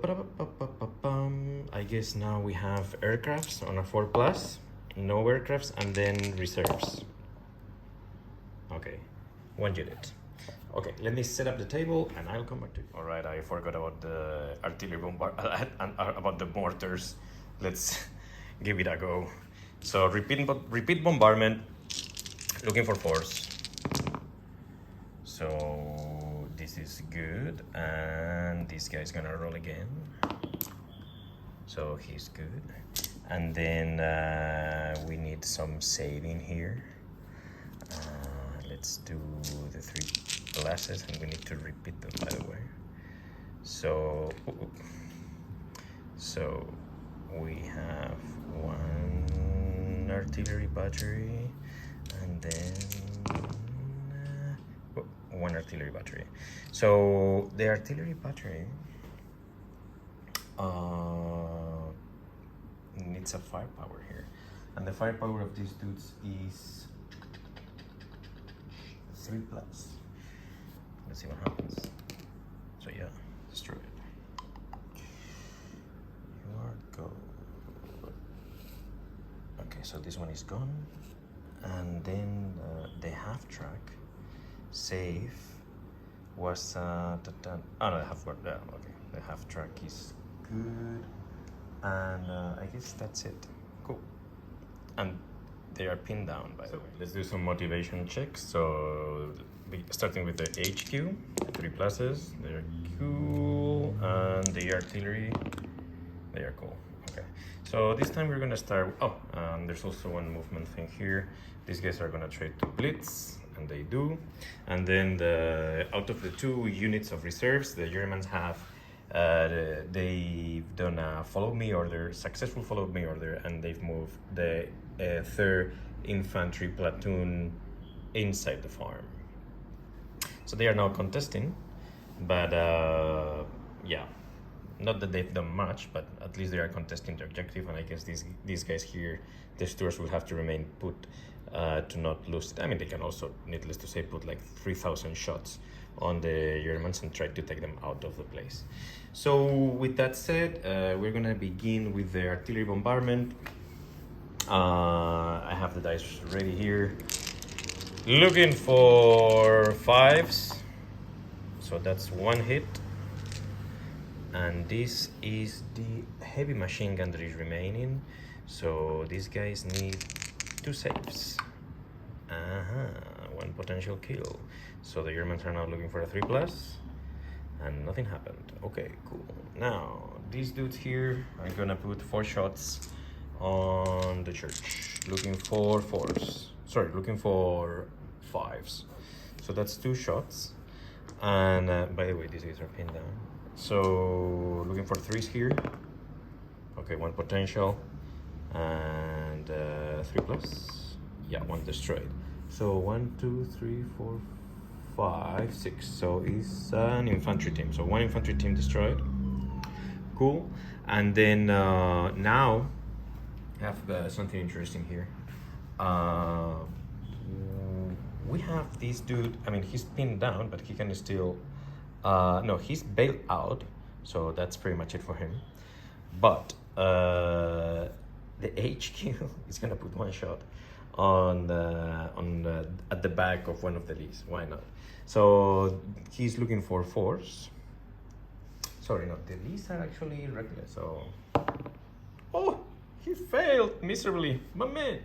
guess now we have aircrafts on a 4+, no aircrafts, and then reserves. Okay, 1 unit. Okay, let me set up the table and I'll come back to you. All right, I forgot about the artillery and about the mortars. Let's give it a go. So repeat bombardment, looking for force. So this is good, and this guy's gonna roll again. So he's good. And then we need some saving here. Let's do the 3 glasses, and we need to repeat them, by the way. So we have 1 artillery battery, and then 1 artillery battery. So the artillery battery needs a firepower here, and the firepower of these dudes is 3+. Let's see what happens. So yeah, destroy it. You are go. Okay, so this one is gone, and then the half track save was oh no, the half work. Yeah, okay, the half track is good, and I guess that's it. Cool. And they are pinned down, by the way. Let's do some motivation checks. So starting with the HQ, 3+, they're cool, and the artillery, they are cool. Okay, so this time we're gonna start. Oh, there's also one movement thing here. These guys are gonna try to blitz, and they do. And then out of the 2 units of reserves, the Germans have they've done a follow me order, successful follow me order, and they've moved the 3rd infantry platoon inside the farm. So they are now contesting, but yeah, not that they've done much, but at least they are contesting the objective. And I guess these guys here, the Stuarts, will have to remain put to not lose it. I mean, they can also, needless to say, put like 3,000 shots on the Germans and try to take them out of the place. So with that said, we're gonna begin with the artillery bombardment. I have the dice ready here. Looking for 5s. So that's 1 hit. and this is the heavy machine gun that is remaining. So these guys need 2 saves. One potential kill. So the Germans are now looking for a 3+, and nothing happened. Okay, cool. Now these dudes here are gonna put 4 shots on the church, looking for 4s. Sorry, looking for 5s. So that's 2 shots. And by the way, these guys are pinned down. So looking for 3s here. Okay, 1 potential and 3+. Yeah, 1 destroyed. So 1, 2, 3, 4, 5, 6. So it's an infantry team. So 1 infantry team destroyed. Cool. And then now I have something interesting here. We have this dude. I mean, he's pinned down, but he can still. No, he's bailed out. So that's pretty much it for him. But the HQ is gonna put 1 shot on at the back of one of the Lees. Why not? So he's looking for 4s. Sorry, no, the Lees are actually reckless. So, oh, he failed miserably, my man.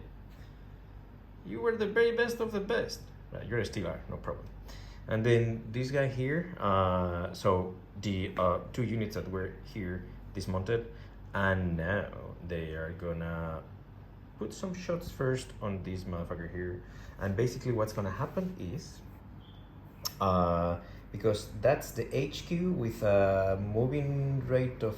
You were the very best of the best. Right, you're still are, no problem. And then this guy here. So the 2 units that were here dismounted, and now they are gonna put some shots first on this motherfucker here. And basically what's gonna happen is because that's the HQ with a moving rate of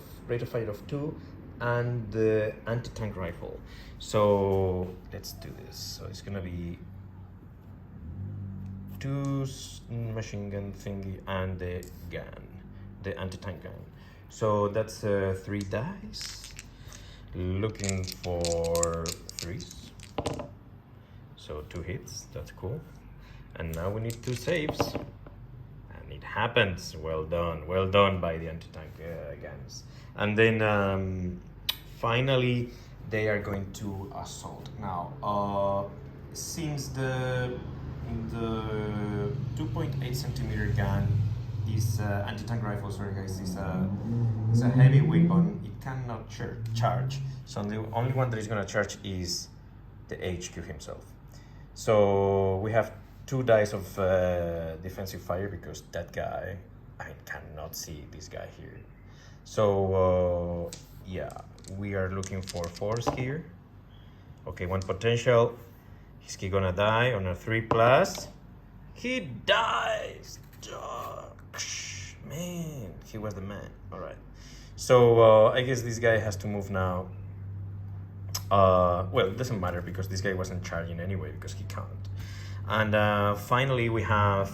fire of 2 and the anti-tank rifle. So let's do this. So it's gonna be 2 machine gun thingy and the gun, the anti-tank gun. So that's 3 dice. Looking for 3s. So 2 hits, that's cool. And now we need 2 saves. And it happens. Well done by the anti-tank guns. And then finally they are going to assault. Now since the 2.8 centimeter gun, this anti-tank rifle, sorry guys, is a heavy weapon. It cannot charge. So the only one that is gonna charge is the HQ himself. So we have 2 dice of defensive fire because that guy, I cannot see this guy here. So yeah, we are looking for 4s here. Okay, 1 potential. Is he gonna die on a 3+? He dies. Man, he was the man. All right. So I guess this guy has to move now. Well, it doesn't matter because this guy wasn't charging anyway because he can't. And finally, we have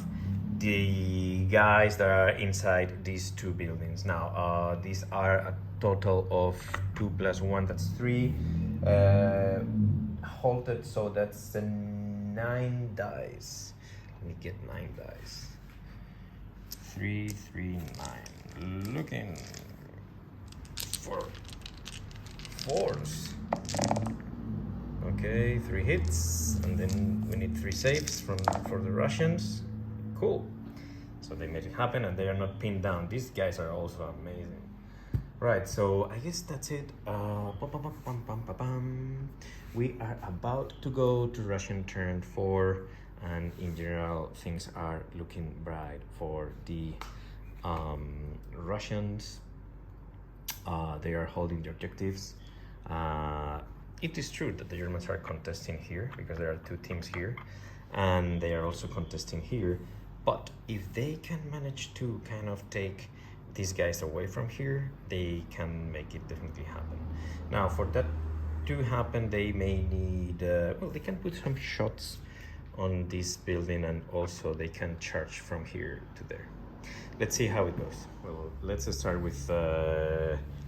the guys that are inside these 2 buildings. Now, these are a total of 2 + 1, that's 3. Halted, so that's 9 dice. Let me get 9 dice. 3, 3, 9. Looking for 4s. Okay, 3 hits, and then we need 3 saves for the Russians. Cool. So they made it happen, and they are not pinned down. These guys are also amazing. Right, so I guess that's it. We are about to go to Russian turn 4, and in general things are looking bright for the Russians. They are holding the objectives. It is true that the Germans are contesting here because there are 2 teams here, and they are also contesting here. But if they can manage to kind of take these guys away from here, they can make it definitely happen. Now, for that to happen, they may need, well, they can put some shots on this building, and also they can charge from here to there. Let's see how it goes. Well, let's start with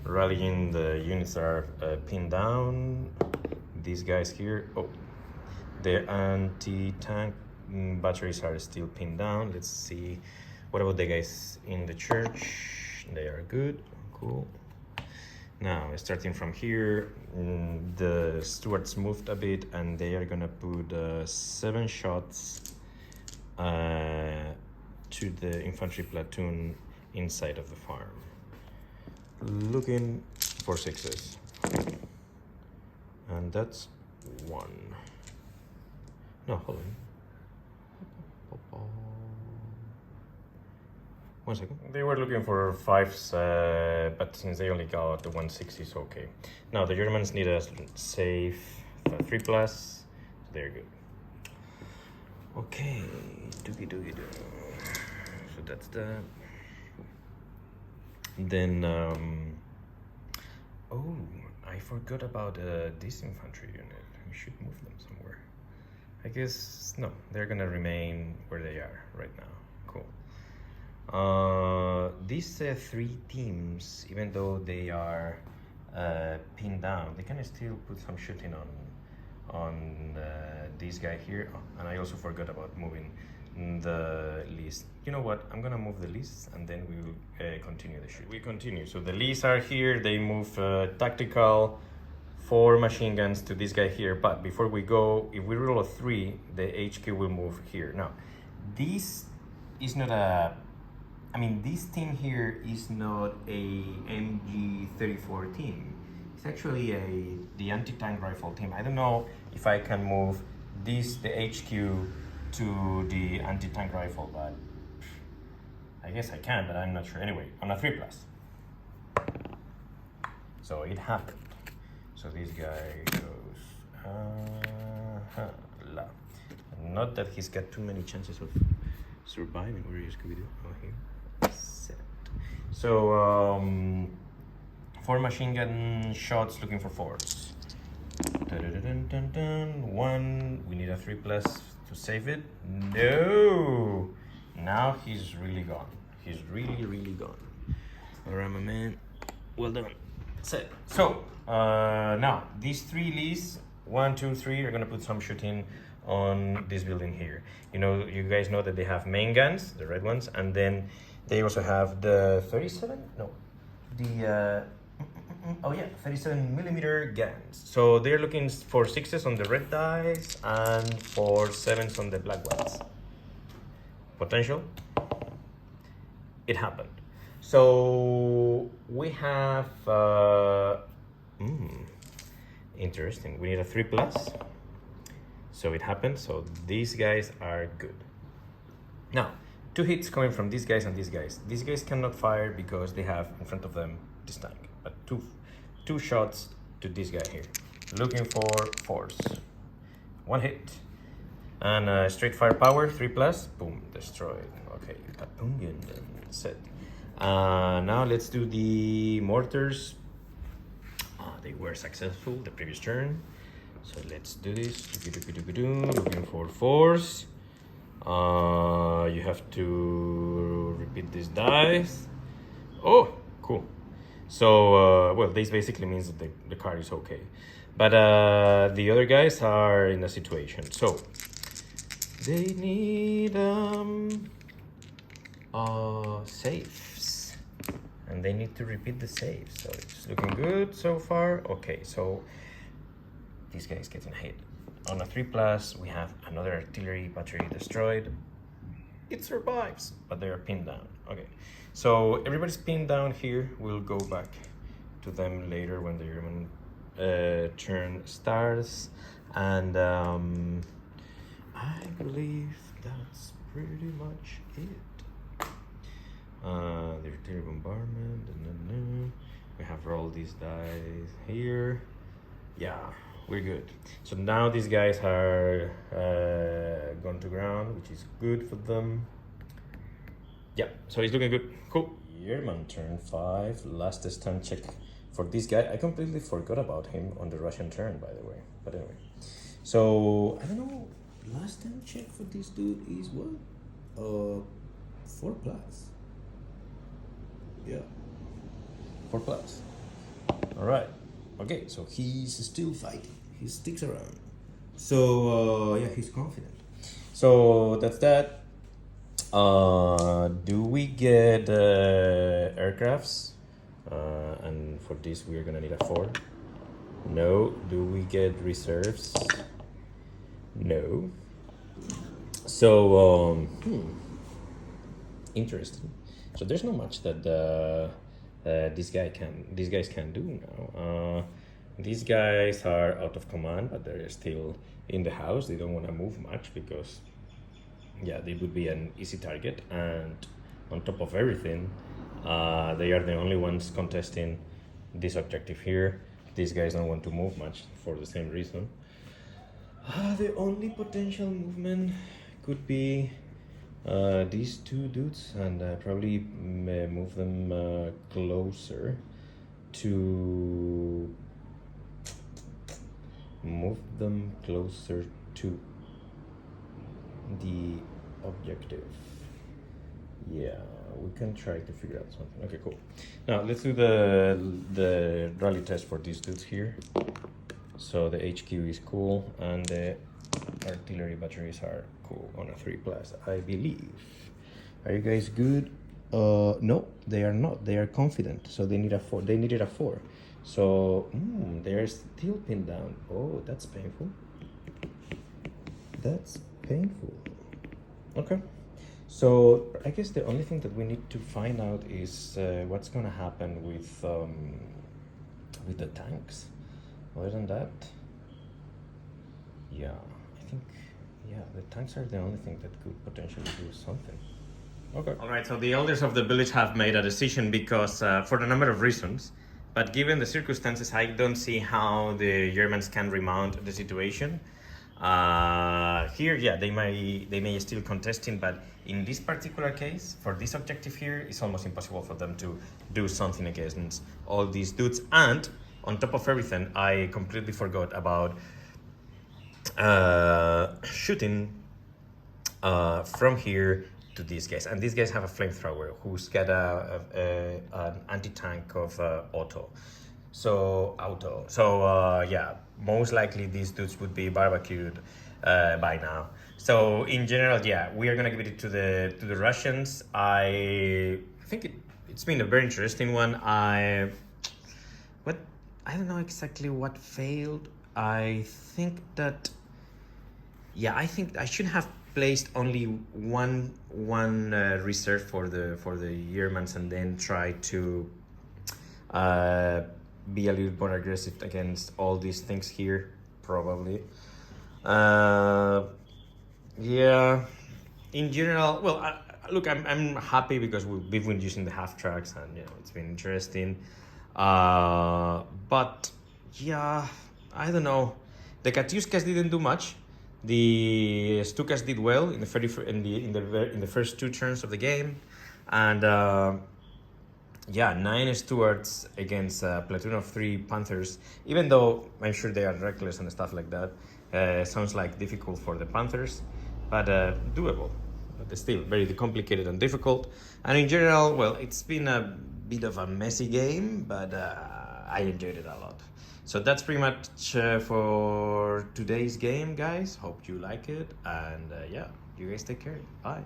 rallying the units that are pinned down. These guys here, oh, the anti-tank batteries are still pinned down. Let's see, what about the guys in the church? They are good, cool. Now, starting from here, the Stuarts moved a bit, and they are gonna put 7 shots to the infantry platoon inside of the farm. looking for 6s. And that's 1. No, hold on. 1 second. They were looking for 5s, but since they only got the 160, so okay. Now the Germans need a safe 3+, so they're good. Okay, doogie doogie doo. So that's that. Then, oh, I forgot about this infantry unit. We should move them somewhere. I guess, no, they're gonna remain where they are right now. Cool. These 3 teams, even though they are pinned down, they can still put some shooting on this guy here. Oh, and I also forgot about moving the list. You know what? I'm gonna move the list and then we will continue the shoot. We continue. So the lists are here. They move tactical 4 machine guns to this guy here. But before we go, if we roll a 3, the HQ will move here. Now, this is not a. I mean, this team here is not a MG34 team. It's actually the anti-tank rifle team. I don't know if I can move the HQ to the anti-tank rifle, but I guess I can, but I'm not sure. Anyway, on a 3+. So it happened. So this guy goes, la. Not that he's got too many chances of surviving. Where is Scooby-Doo? Oh, here. Set. So, 4 machine gun shots looking for 4s. Dun, dun, dun, dun. 1, we need a 3+ to save it. No! Now he's really gone. He's really gone. Alright, my man. Well done. Set. So, now, these 3 lists, 1, 2, 3, are gonna put some shooting on this building here. You know, you guys know that they have main guns, the red ones, and then they also have the 37? No. The, oh yeah, 37mm guns. So they're looking for 6s on the red dice and for 7s on the black ones. Potential. It happened. So we have interesting. We need a 3+. So it happened. So these guys are good. Now, 2 hits coming from these guys and these guys. These guys cannot fire because they have in front of them this tank. But two shots to this guy here. Looking for 4s. 1 hit. And straight firepower, 3+. Boom, destroyed. Okay, Kapungan set. Now let's do the mortars. They were successful the previous turn. So let's do this. Looking for 4s. You have to repeat these dice. Oh, cool. So, well, this basically means that the card is okay. But the other guys are in a situation. So, they need saves. And they need to repeat the saves. So, it's looking good so far. Okay, so this guy is getting hit. On a 3+, we have another artillery battery destroyed. It survives, but they are pinned down. Okay, so everybody's pinned down here. We'll go back to them later when the German turn starts. And I believe that's pretty much it. The artillery bombardment. We have rolled these dice here. Yeah. We're good. So now these guys are gone to ground, which is good for them. Yeah, so he's looking good. Cool. German turn 5, last stun check for this guy. I completely forgot about him on the Russian turn, by the way. But anyway, so I don't know. Last stun check for this dude is what? 4+. Yeah, 4+. All right. Okay, so he's still fighting. He sticks around. So, yeah, he's confident. So, that's that. Do we get aircrafts? And for this, we're gonna need a 4. No. Do we get reserves? No. So, interesting. So, there's not much that these guys can do now. These guys are out of command, but they're still in the house. They don't want to move much because, yeah, they would be an easy target. And on top of everything, they are the only ones contesting this objective here. These guys don't want to move much for the same reason. The only potential movement could be these two dudes, and probably move them closer to the objective. Yeah, we can try to figure out something. Okay, cool. Now let's do the rally test for these dudes here. So the HQ is cool, and the artillery batteries are cool on a 3+, I believe. Are you guys good? No, they are not. They are confident. So they need a 4. They needed a 4. So they're still pinned down. Oh, that's painful. That's painful. Okay. So I guess the only thing that we need to find out is what's gonna happen with the tanks. Other than that, yeah, I think, yeah, the tanks are the only thing that could potentially do something. Okay. All right, so the elders of the village have made a decision because, for a number of reasons, but given the circumstances, I don't see how the Germans can remount the situation. Here, yeah, they may still contesting, but in this particular case, for this objective here, it's almost impossible for them to do something against all these dudes. And on top of everything, I completely forgot about shooting from here to these guys. And these guys have a flamethrower who's got an anti-tank of auto. So yeah, most likely these dudes would be barbecued by now. So in general, yeah, we are gonna give it to the Russians. I think it's been a very interesting one. I don't know exactly what failed. I think that, yeah, I think I should have placed only one reserve for the Germans, and then try to be a little more aggressive against all these things here, probably. Yeah, in general, well, look, I'm happy because we've been using the half tracks, and you know, it's been interesting. But yeah, I don't know. The Katyuskas didn't do much. The Stukas did well in the first 2 turns of the game, and yeah, 9 Stuarts against a platoon of 3 Panthers. Even though I'm sure they are reckless and stuff like that, sounds like difficult for the Panthers, but doable. But still very complicated and difficult. And in general, well, it's been a bit of a messy game, but I enjoyed it a lot. So that's pretty much for today's game, guys. Hope you like it, and yeah, you guys take care. Bye.